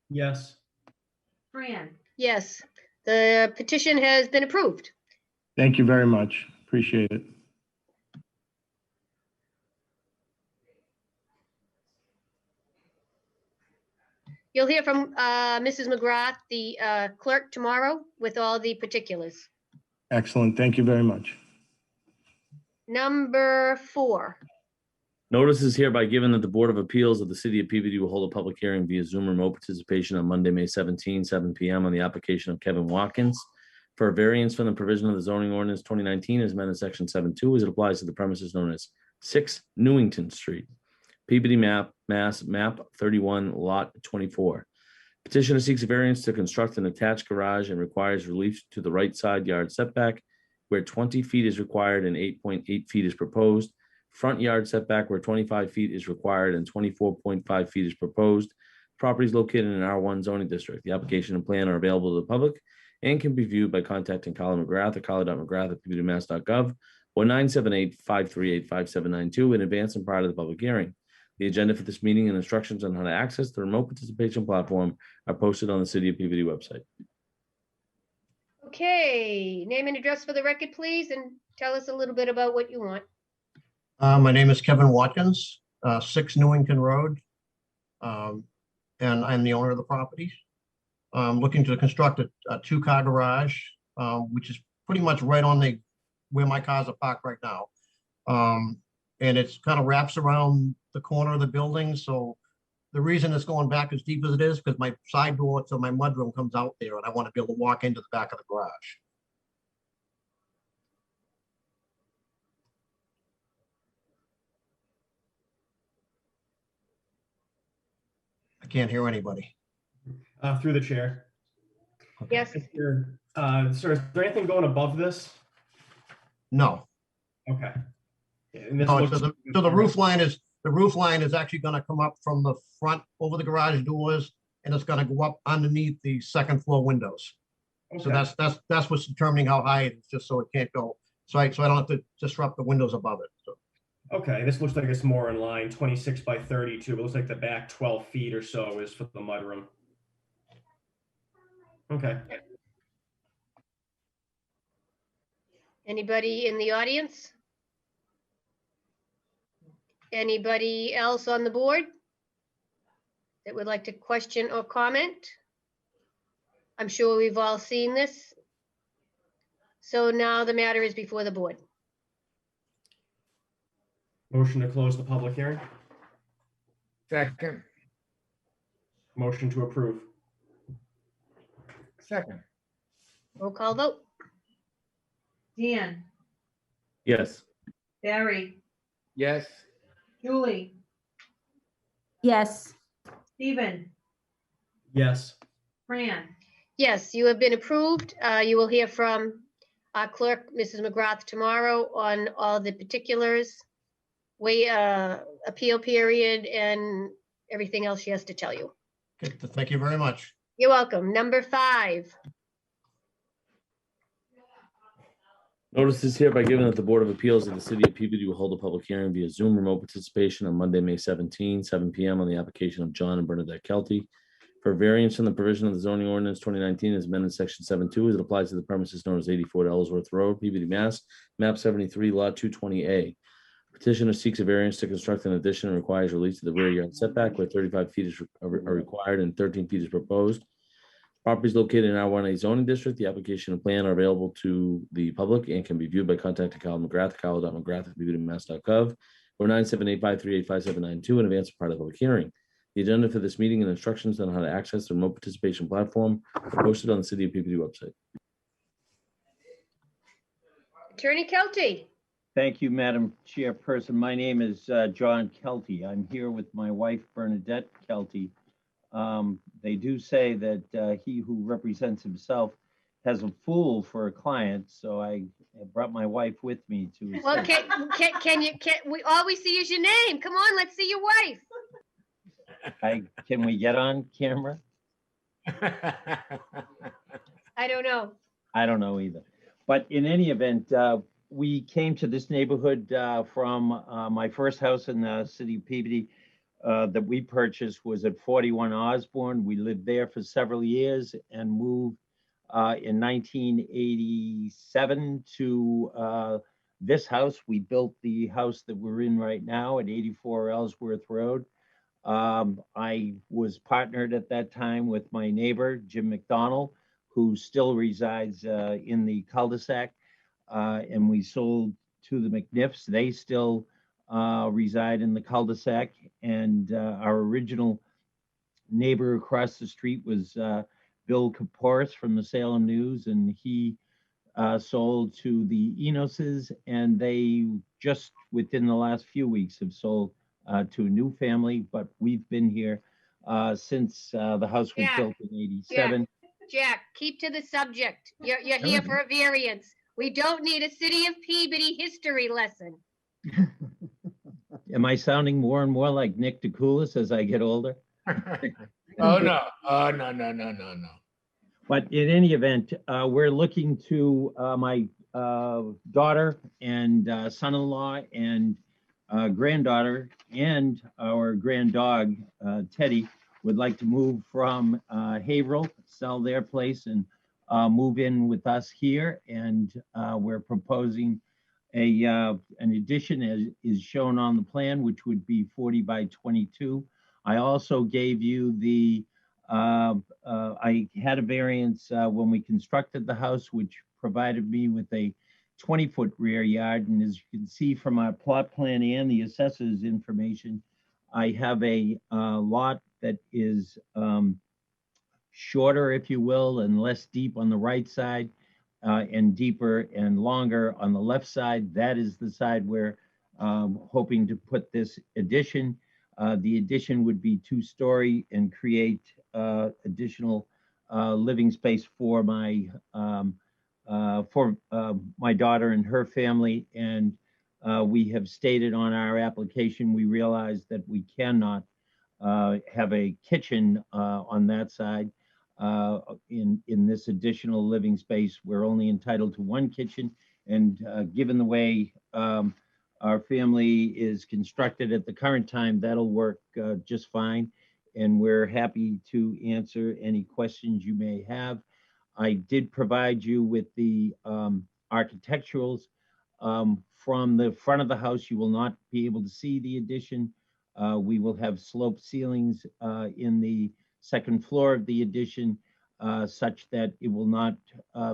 Yes. Fran. Yes, the petition has been approved. Thank you very much. Appreciate it. You'll hear from Mrs. McGrath, the clerk, tomorrow with all the particulars. Excellent. Thank you very much. Number 4. Notice is hereby given that the Board of Appeals of the City of Peabody will hold a public hearing via Zoom remote participation on Monday, May 17, 7 p.m. on the application of Kevin Watkins for a variance from the provision of the zoning ordinance 2019 as amended section 7.2 as it applies to the premises known as 6 Newington Street, Peabody, Mass, map 31, lot 24. Petitioner seeks a variance to construct an attached garage and requires relief to the right side yard setback where 20 feet is required and 8.8 feet is proposed. Front yard setback where 25 feet is required and 24.5 feet is proposed. Property is located in an R1 zoning district. The application and plan are available to the public and can be viewed by contacting Colin McGrath at colin.mcgrath@peabodymass.gov or 978-538-5792 in advance and prior to the public hearing. The agenda for this meeting and instructions on how to access the remote participation platform are posted on the City of Peabody website. Okay, name and address for the record, please, and tell us a little bit about what you want. My name is Kevin Watkins, 6 Newington Road, and I'm the owner of the property. I'm looking to construct a 2-car garage, which is pretty much right on where my cars are parked right now. And it's kind of wraps around the corner of the building. So the reason it's going back as deep as it is because my side door to my mudroom comes out there and I want to be able to walk into the back of the garage. I can't hear anybody. Through the chair. Yes. Sir, is there anything going above this? No. Okay. And this No, looks- so the roof line is actually going to come up from the front over the garage doors, and it's going to go up underneath the second floor windows. So Okay. that's what's determining how high it is, just so it can't go. So I don't have to disrupt the windows above it. So. Okay, this looks like it's more in line, 26 by 32. It looks like the back 12 feet or so is for the mudroom. Okay. Anybody in the audience? Anybody else on the board that would like to question or comment? I'm sure we've all seen this. So now the matter is before the board. Motion to close the public hearing. Second, Motion to approve. second, Roll call vote. Dan, Yes. Barry, yes. Julie, Yes. Stephen, Yes. Fran. Yes, you have been approved. You will hear from our clerk, Mrs. McGrath, tomorrow on all the particulars, appeal period, and everything else she has to tell you. Okay, thank you very much. You're welcome. Number 5. Notice is hereby given that the Board of Appeals of the City of Peabody will hold a public hearing via Zoom remote participation on Monday, May 17, 7 p.m. on the application of John and Bernadette Kelty for variance from the provision of the zoning ordinance 2019 as amended section 7.2 as it applies to the premises known as 84 Ellsworth Road, Peabody, Mass, map 73, lot 220A. Petitioner seeks a variance to construct an addition and requires relief to the rear yard setback where 35 feet are required and 13 feet is proposed. Properties located in R1A zoning district. The application and plan are available to the public and can be viewed by contacting Kyle McGrath, kyle.mcgrath@mass.gov, or 978-538-5792 in advance of part of the public hearing. The agenda for this meeting and instructions on how to access the remote participation platform are posted on the City of Peabody website. Attorney Kelty. Thank you, Madam Chairperson. My name is John Kelty. I'm here with my wife, Bernadette Kelty. They do say that he who represents himself has a fool for a client, so I brought my wife with me to. Well, all we see is your name. Come on, let's see your wife. Can we get on camera? I don't know. I don't know either. But in any event, we came to this neighborhood from my first house in the city of Peabody that we purchased was at 41 Osborne. We lived there for several years and moved in 1987 to this house. We built the house that we're in right now at 84 Ellsworth Road. I was partnered at that time with my neighbor, Jim McDonald, who still resides in the cul-de-sac. And we sold to the McNiffs. They still reside in the cul-de-sac. And our original neighbor across the street was Bill Kaporis from the Salem News, and he sold to the Enoses, and they just within the last few weeks have sold to a new family, but we've been here since the house was built in 87. Jack, keep to the subject. You're here for a variance. We don't need a City of Peabody history lesson. Am I sounding more and more like Nick DeCoulis as I get older? Oh, no. Oh, no. But in any event, we're looking to my daughter and son-in-law and granddaughter and our grand dog, Teddy, would like to move from Haverhill, sell their place and move in with us here. And we're proposing an addition as is shown on the plan, which would be 40 by 22. I also gave you the, I had a variance when we constructed the house, which provided me with a 20-foot rear yard. And as you can see from our plot plan and the assessor's information, I have a lot that is shorter, if you will, and less deep on the right side and deeper and longer on the left side. That is the side where I'm hoping to put this addition. The addition would be 2-story and create additional living space for my daughter and her family. And we have stated on our application, we realize that we cannot have a kitchen on that side. In this additional living space, we're only entitled to 1 kitchen. And given the way our family is constructed at the current time, that'll work just fine. And we're happy to answer any questions you may have. I did provide you with the architecturals. From the front of the house, you will not be able to see the addition. We will have sloped ceilings in the second floor of the addition, such that it will not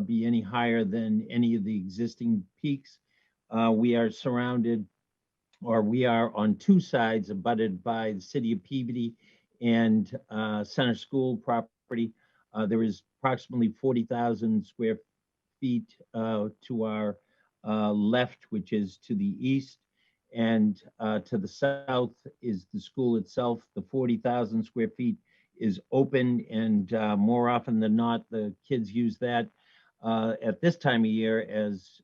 be any higher than any of the existing peaks. We are surrounded, or we are on 2 sides abutted by the City of Peabody and Center School property. There is approximately 40,000 square feet to our left, which is to the east, and to the south is the school itself. The 40,000 square feet is open, and more often than not, the kids use that at this time of year as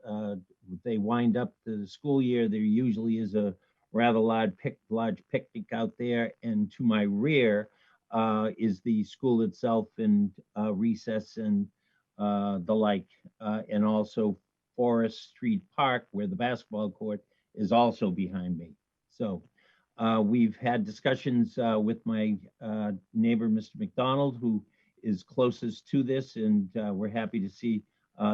they wind up the school year. There usually is a rather large picnic out there, and to my rear is the school itself and recess and the like, and also Forest Street Park, where the basketball court is also behind me. So we've had discussions with my neighbor, Mr. McDonald, who is closest to this, and we're happy to see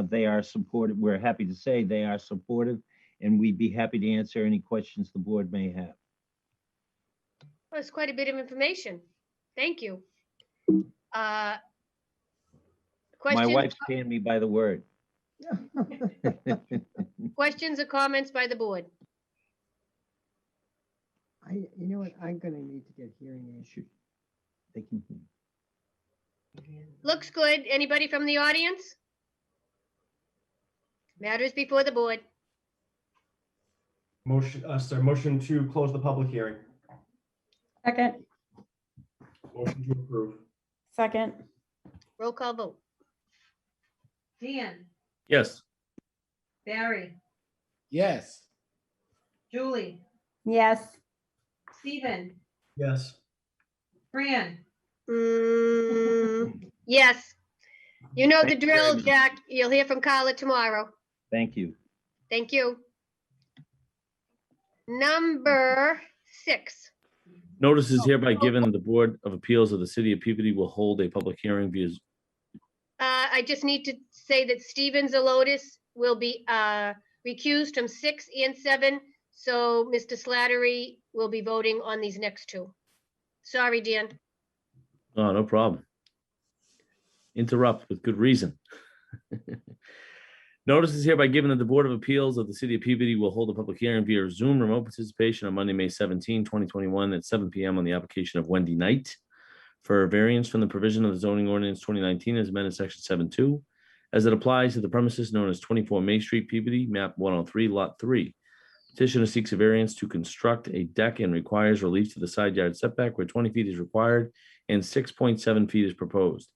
they are supportive. We're happy to say they are supportive, and we'd be happy to answer any questions the board may have. Well, it's quite a bit of information. Thank you. My Questions, wife's paying me by the word. questions or comments by the board? You know what, I'm gonna need to get hearing aids. They can hear. Looks good. Anybody from the audience? Matters before the board. Motion to close the public hearing. Second, Motion to approve. second, Roll call vote. Dan, Yes. Barry, Yes. Julie, yes. Stephen, Yes. Fran, Yes. You know the Thank you very drill, much. Jack. You'll hear from Carla tomorrow. Thank you. Thank you. Number 6. Notice is hereby given that the Board of Appeals of the City of Peabody will hold a public hearing via I just need to say that Stephen Zelotis will be recused from 6 and 7. So Mr. Slattery will be voting on these next 2. Sorry, Dan. Oh, no problem. Interrupt with good reason. Notice is hereby given that the Board of Appeals of the City of Peabody will hold a public hearing via Zoom remote participation on Monday, May 17, 2021 at 7 p.m. on the application of Wendy Knight for a variance from the provision of the zoning ordinance 2019 as amended section 7.2 as it applies to the premises known as 24 May Street, Peabody, map 103, lot 3. Petitioner seeks a variance to construct a deck and requires relief to the side yard setback where 20 feet is required and 6.7 feet is proposed.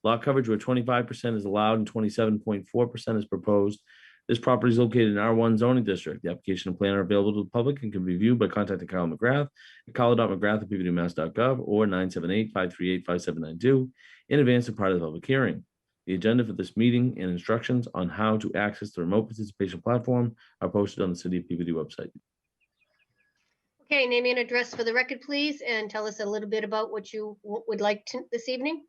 Lot coverage where 25% is allowed and 27.4% is proposed. This property is located in R1 zoning district. The application and plan are available to the public and can be viewed by contacting Kyle McGrath at kyle.mcgrath@peabodymass.gov or 978-538-5792 in advance of part of the public hearing. The agenda for this meeting and instructions on how to access the remote participation platform are posted on the City of Peabody website. Okay, name and address for the record, please, and tell us a little bit about what you would like to this evening.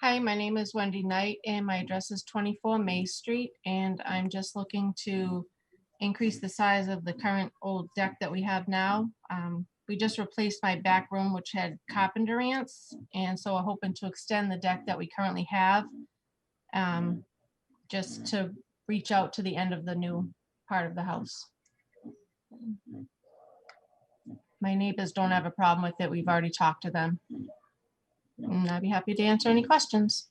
Hi, my name is Wendy Knight and my address is 24 May Street, and I'm just looking to increase the size of the current old deck that we have now. We just replaced my back room, which had carpenter ants, and so I'm hoping to extend the deck that we currently have, just to reach out to the end of the new part of the house. My neighbors don't have a problem with it. We've already talked to them. And I'd be happy to answer any questions.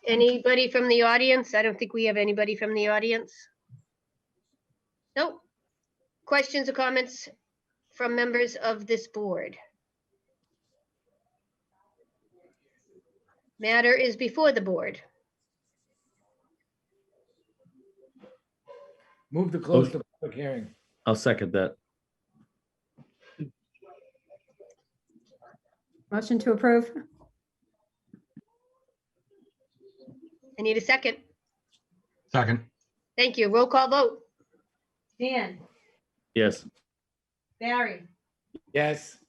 Anybody from the audience? I don't think we have anybody from the audience. Nope. Questions or comments from members of this board? Matter is before the board. Move to close the public hearing. I'll second that. Motion to approve. I need a second. Second. Thank you. Roll call vote. Dan, Yes. Barry, Yes.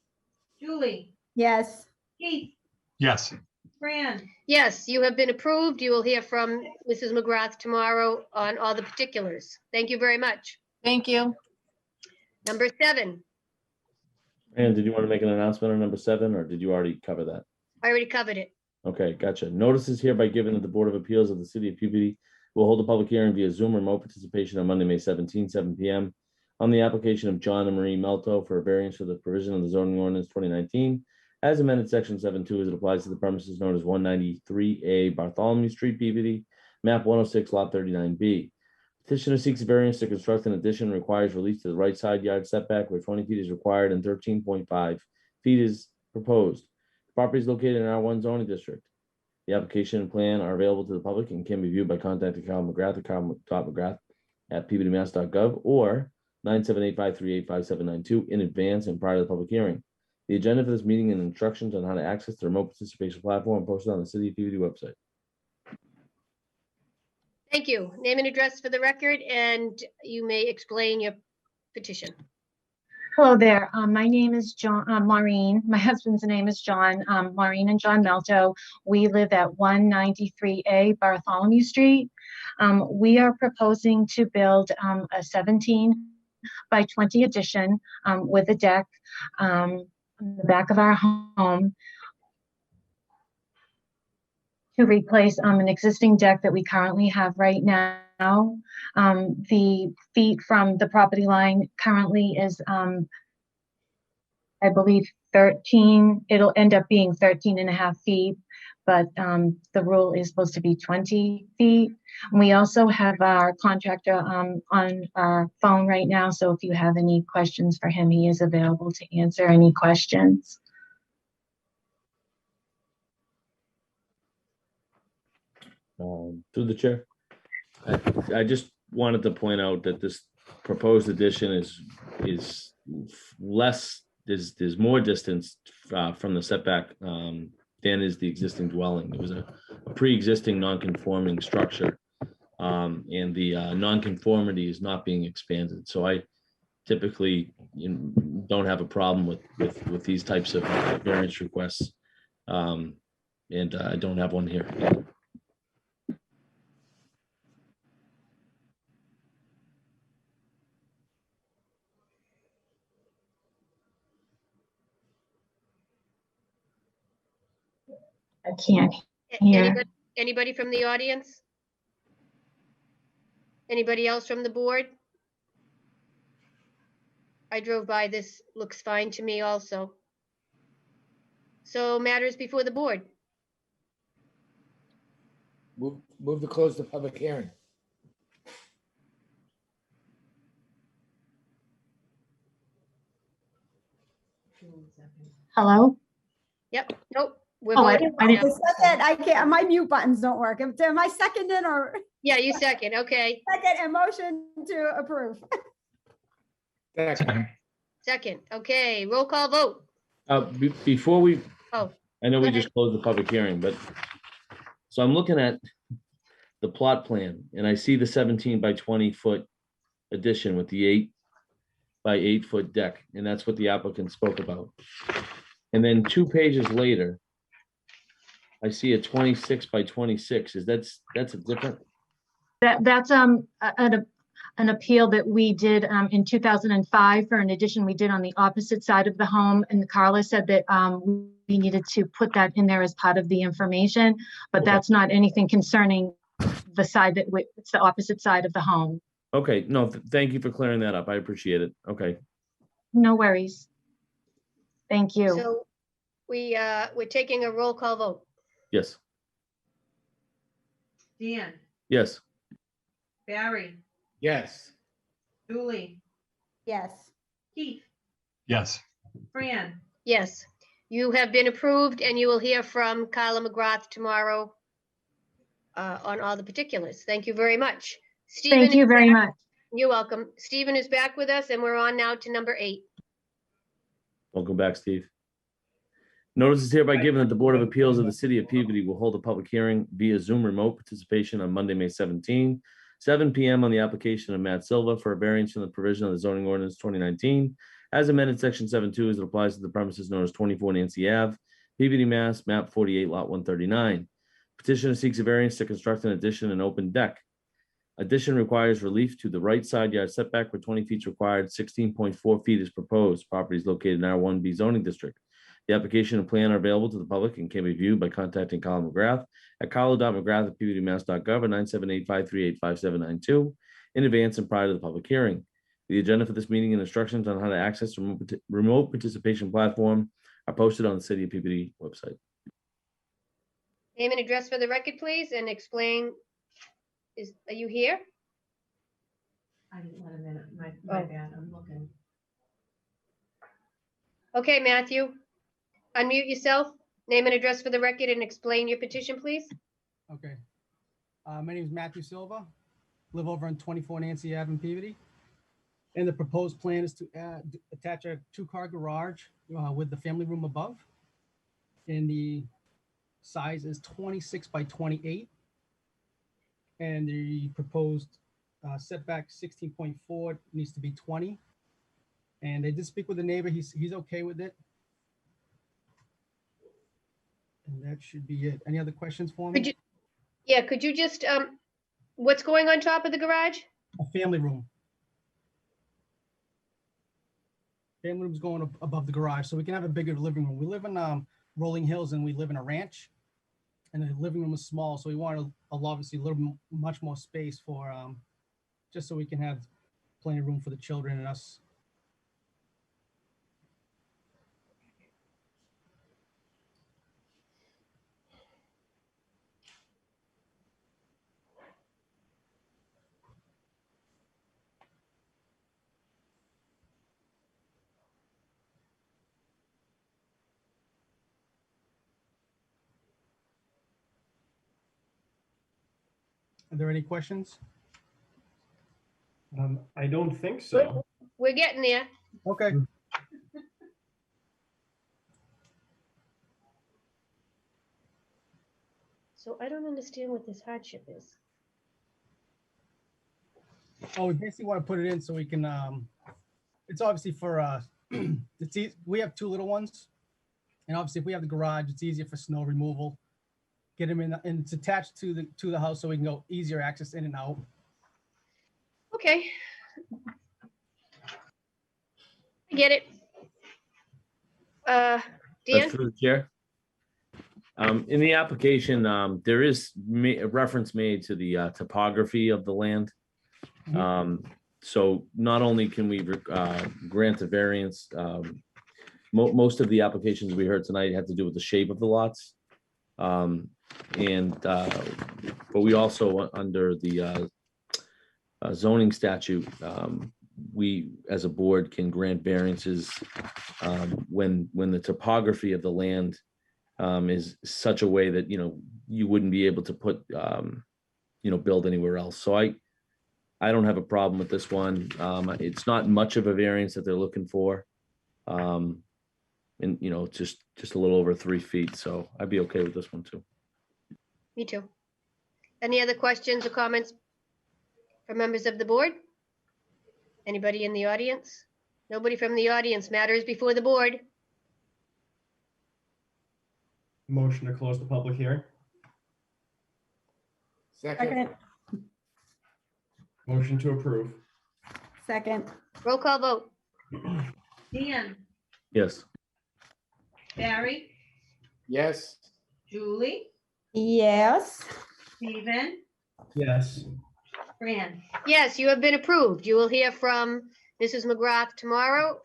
Julie, Yes. Keith, Yes. Fran, Yes, you have been approved. You will hear from Mrs. McGrath tomorrow on all the particulars. Thank you very much. Thank you. Number 7. And did you want to make an announcement on number 7 or did you already cover that? I already covered it. Okay, gotcha. Notice is hereby given that the Board of Appeals of the City of Peabody will hold a public hearing via Zoom remote participation on Monday, May 17, 7 p.m. on the application of John and Marie Melto for a variance for the provision of the zoning ordinance 2019 as amended section 7.2 as it applies to the premises known as 193A Bartholomew Street, Peabody, map 106, lot 39B. Petitioner seeks a variance to construct an addition and requires relief to the right side yard setback where 20 feet is required and 13.5 feet is proposed. The property is located in R1 zoning district. The application and plan are available to the public and can be viewed by contacting Kyle McGrath at kyle.mcgrath@peabodymass.gov or 978-538-5792 in advance and prior to the public hearing. The agenda for this meeting and instructions on how to access the remote participation platform posted on the City of Peabody website. Thank you. Name and address for the record, and you may explain your petition. Hello there. My name is Maureen. My husband's name is John. Maureen and John Melto. We live at 193A Bartholomew Street. We are proposing to build a 17 by 20 addition with a deck on the back of our home to replace an existing deck that we currently have right now. The feet from the property line currently is, I believe, 13. It'll end up being 13 and a half feet, but the rule is supposed to be 20 feet. We also have our contractor on our phone right now, so if you have any questions for him, he is available to answer any questions. Through the chair, I just wanted to point out that this proposed addition is less. There's more distance from the setback than is the existing dwelling. It was a pre-existing non-conforming structure, and the non-conformity is not being expanded. So I typically don't have a problem with these types of variance requests, and I don't have one here. I can't hear. Anybody from the audience? Anybody else from the board? I drove by, this looks fine to me also. So matters before the board. Move to close the public hearing. Hello? Yep, nope. We're Oh, I voting. didn't- Second, I can't, my mute buttons don't work. Am I seconding or? Yeah, you second, okay. Second, and motion to approve. Second. Second, okay, roll call vote. Before we, Oh, I know go we ahead. just closed the public hearing, but so I'm looking at the plot plan and I see the 17 by 20 foot addition with the 8 by 8 foot deck, and that's what the applicant spoke about. And then 2 pages later, I see a 26 by 26. That's a different. That's an appeal that we did in 2005 for an addition we did on the opposite side of the home. And Carla said that we needed to put that in there as part of the information, but Okay. that's not anything concerning the side that it's the opposite side of the home. Okay, no, thank you for clearing that up. I appreciate it. Okay. No worries. Thank you. So we're taking a roll call vote. Yes. Dan, Yes. Barry, Yes. Julie, Yes. Keith, Yes. Fran. Yes, you have been approved and you will hear from Carla McGrath tomorrow on all the particulars. Thank you very much. Stephen Thank you is very back. much. You're welcome. Stephen is back with us and we're on now to number 8. Welcome back, Steve. Notice is hereby given that the Board of Appeals of the City of Peabody will hold a public hearing via Zoom remote participation on Monday, May 17, 7 p.m. on the application of Matt Silva for a variance from the provision of the zoning ordinance 2019 as amended section 7.2 as it applies to the premises known as 24 Nancy Ave, Peabody, Mass, map 48, lot 139. Petitioner seeks a variance to construct an addition and open deck. Addition requires relief to the right side yard setback where 20 feet is required, 16.4 feet is proposed. Property is located in R1B zoning district. The application and plan are available to the public and can be viewed by contacting Carla McGrath at carla.mcgrath@pbdmass.gov or 978-538-5792 in advance and prior to the public hearing. The agenda for this meeting and instructions on how to access the remote participation platform are posted on the City of Peabody website. Name and address for the record, please, and explain, are you here? I didn't let him in. My bad, I'm looking. Okay, Matthew, unmute yourself, name and address for the record and explain your petition, please. Okay. My name is Matthew Silva, live over on 24 Nancy Ave in Peabody. And the proposed plan is to attach a 2-car garage with the family room above. And the size is 26 by 28. And the proposed setback 16.4 needs to be 20. And they did speak with the neighbor. He's okay with it. And that should be it. Any other questions for me? Could you just, what's going on top of the garage? A family room. Family room's going above the garage, so we can have a bigger living room. We live in Rolling Hills and we live in a ranch, and the living room is small, so we want obviously much more space for just so we can have plenty of room for the children and us. Are there any questions? I don't think so. We're getting there. Okay. So I don't understand what this hardship is. Oh, we basically want to put it in so we can, it's obviously for, we have 2 little ones. And obviously if we have the garage, it's easier for snow removal. Get them in, and it's attached to the house so we can go easier access in and out. Okay. I get it. Dan? Through the chair. In the application, there is a reference made to the topography of the land. So not only can we grant a variance, most of the applications we heard tonight had to do with the shape of the lots. But we also, under the zoning statute, we as a board can grant variances when the topography of the land is such a way that you wouldn't be able to put build anywhere else. So I don't have a problem with this one. It's not much of a variance that they're looking for, and just a little over 3 feet. So I'd be okay with this one too. Me too. Any other questions or comments from members of the board? Anybody in the audience? Nobody from the audience. Matters before the board. Motion to close the public hearing. Second. Motion to approve. Second. Roll call vote. Dan, Yes. Barry, Yes. Julie, Yes. Stephen, Yes. Fran. Yes, you have been approved. You will hear from Mrs. McGrath tomorrow.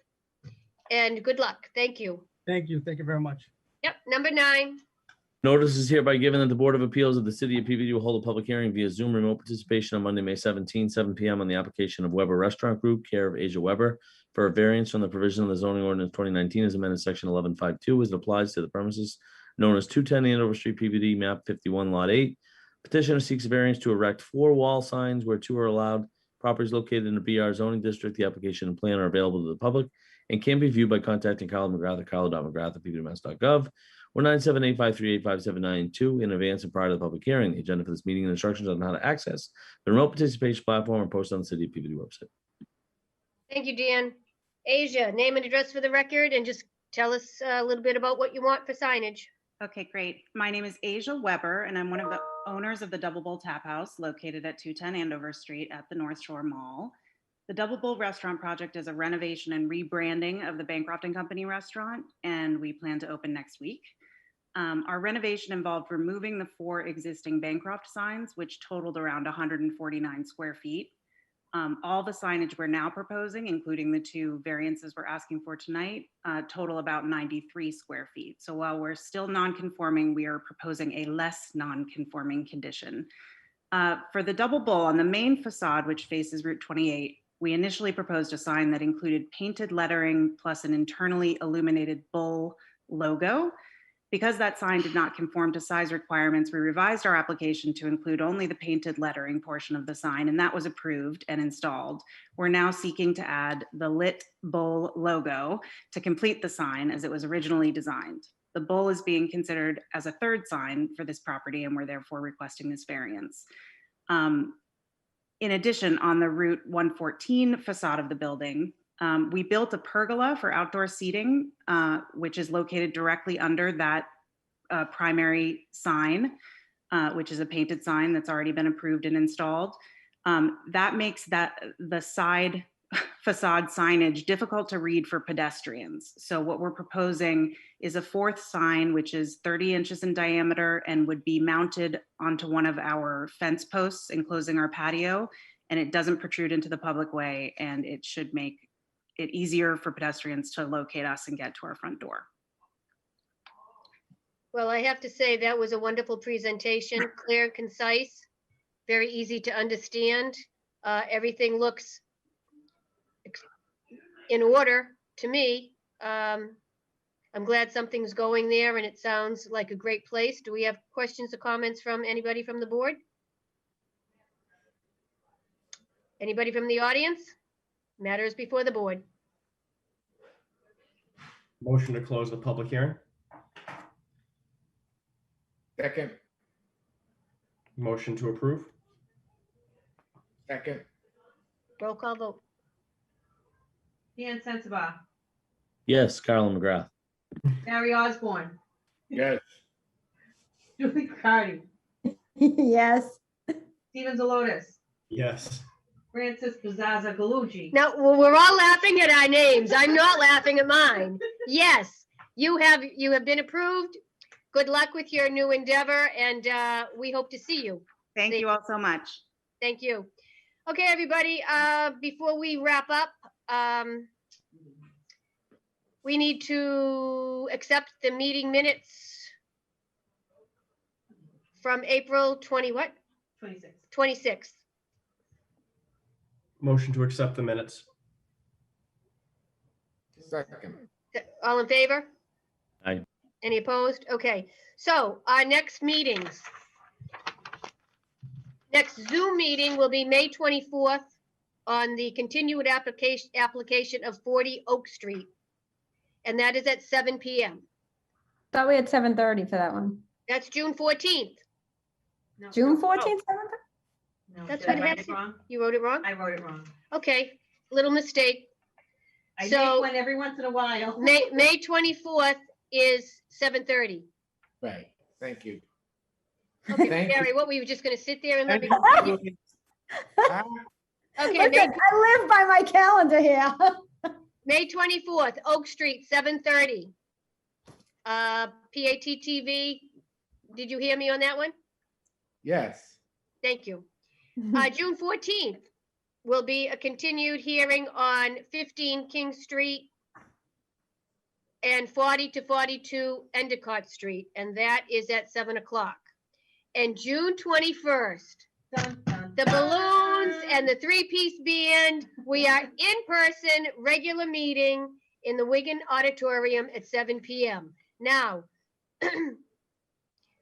And good luck. Thank you. Thank you. Thank you very much. Yep, number 9. Notice is hereby given that the Board of Appeals of the City of Peabody will hold a public hearing via Zoom remote participation on Monday, May 17, 7 p.m. on the application of Weber Restaurant Group, care of Asia Weber, for a variance from the provision of the zoning ordinance 2019 as amended section 1152 as it applies to the premises known as 210 Andover Street, Peabody, map 51, lot 8. Petitioner seeks a variance to erect 4 wall signs where 2 are allowed. Properties located in the BR zoning district. The application and plan are available to the public and can be viewed by contacting Kyle McGrath at kyle.mcgrath@peabodymass.gov or 978-538-5792 in advance and prior to the public hearing. The agenda for this meeting and instructions on how to access the remote participation platform are posted on the City of Peabody website. Thank you, Dan. Asia, name and address for the record, and just tell us a little bit about what you want for signage. Okay, great. My name is Asia Weber, and I'm one of the owners of the Double Bull Tap House located at 210 Andover Street at the North Shore Mall. The Double Bull Restaurant Project is a renovation and rebranding of the Bancroft and Company restaurant, and we plan to open next week. Our renovation involved removing the 4 existing Bancroft signs, which totaled around 149 square feet. All the signage we're now proposing, including the 2 variances we're asking for tonight, total about 93 square feet. So while we're still non-conforming, we are proposing a less non-conforming condition. For the Double Bull on the main facade, which faces Route 28, we initially proposed a sign that included painted lettering plus an internally illuminated bull logo. Because that sign did not conform to size requirements, we revised our application to include only the painted lettering portion of the sign, and that was approved and installed. We're now seeking to add the lit bull logo to complete the sign as it was originally designed. The bull is being considered as a 3rd sign for this property, and we're therefore requesting this variance. In addition, on the Route 114 facade of the building, We built a pergola for outdoor seating, which is located directly under that primary sign, which is a painted sign that's already been approved and installed. That makes the side facade signage difficult to read for pedestrians. So what we're proposing is a fourth sign, which is 30 inches in diameter and would be mounted onto one of our fence posts enclosing our patio. And it doesn't protrude into the public way, and it should make it easier for pedestrians to locate us and get to our front door. Well, I have to say that was a wonderful presentation, clear and concise, very easy to understand. Everything looks in order to me. I'm glad something's going there and it sounds like a great place. Do we have questions or comments from anybody from the board? Anybody from the audience? Matters before the board. Motion to close the public hearing. Second. Motion to approve. Second. Roll call vote. Dan Sensabaugh, Yes, Carolyn McGrath. Barry Osborne, Yes. Julie Cardy, Yes. Steven Zalotis, Yes. Francis Piazza Galucci. Now, we're all laughing at our names. I'm not laughing at mine. Yes, you have been approved. Good luck with your new endeavor, and we hope to see you. Thank you all so much. Thank you. Okay, everybody, before we wrap up, we need to accept the meeting minutes from April 26th. Motion to accept the minutes. Second. All in favor? Aye. Any opposed? Okay, so our next meetings. Next Zoom meeting will be May 24th on the continued application of 40 Oak Street. And that is at 7 p.m. Thought we had 7:30 for that one. That's June 14th. No, June no. 14th, 7:30? No, That's did I what it write has. it wrong? You wrote it wrong? I wrote it wrong. Okay, little mistake. I So- make one every once in a while. May 24th is 7:30. Right. Thank you. Okay, Thank Gary, what, were you just gonna sit there and let me? Huh? Okay, Listen, I live by my calendar here. May 24th, Oak Street, 7:30. PATTV, did you hear me on that one? Yes. Thank you. June 14th will be a continued hearing on 15 King Street and 40 to 42 Endicott Street, and that is at 7 o'clock. And June 21st, the balloons and the three-piece band, we are in person, regular meeting in the Wigan Auditorium at 7 p.m. Now,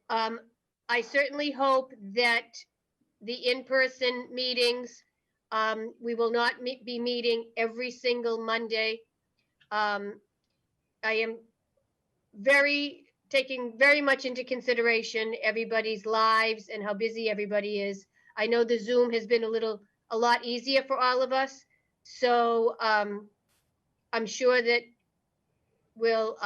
I certainly hope that the in-person meetings, we will not be meeting every single Monday. I am taking very much into consideration everybody's lives and how busy everybody is. I know the Zoom has been a lot easier for all of us. So I'm sure that we'll,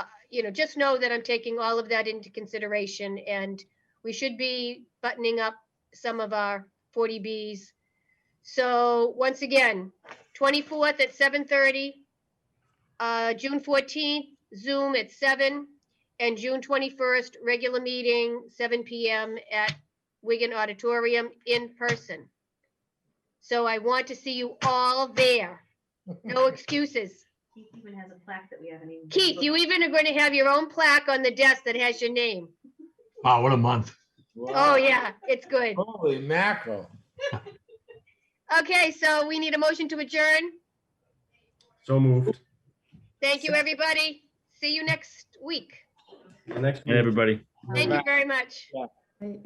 just know that I'm taking all of that into consideration, and we should be buttoning up some of our 40Bs. So once again, 24th at 7:30, June 14th, Zoom at 7, and June 21st, regular meeting, 7 p.m. at Wigan Auditorium in person. So I want to see you all there. No excuses. Keith even has a plaque that we haven't even. Keith, you even are going to have your own plaque on the desk that has your name. Wow, what a month. Oh, yeah, it's good. Holy mackerel. Okay, so we need a motion to adjourn. So moved. Thank you, everybody. See you next week. Next And everybody. Thank you very much. Yeah. Right.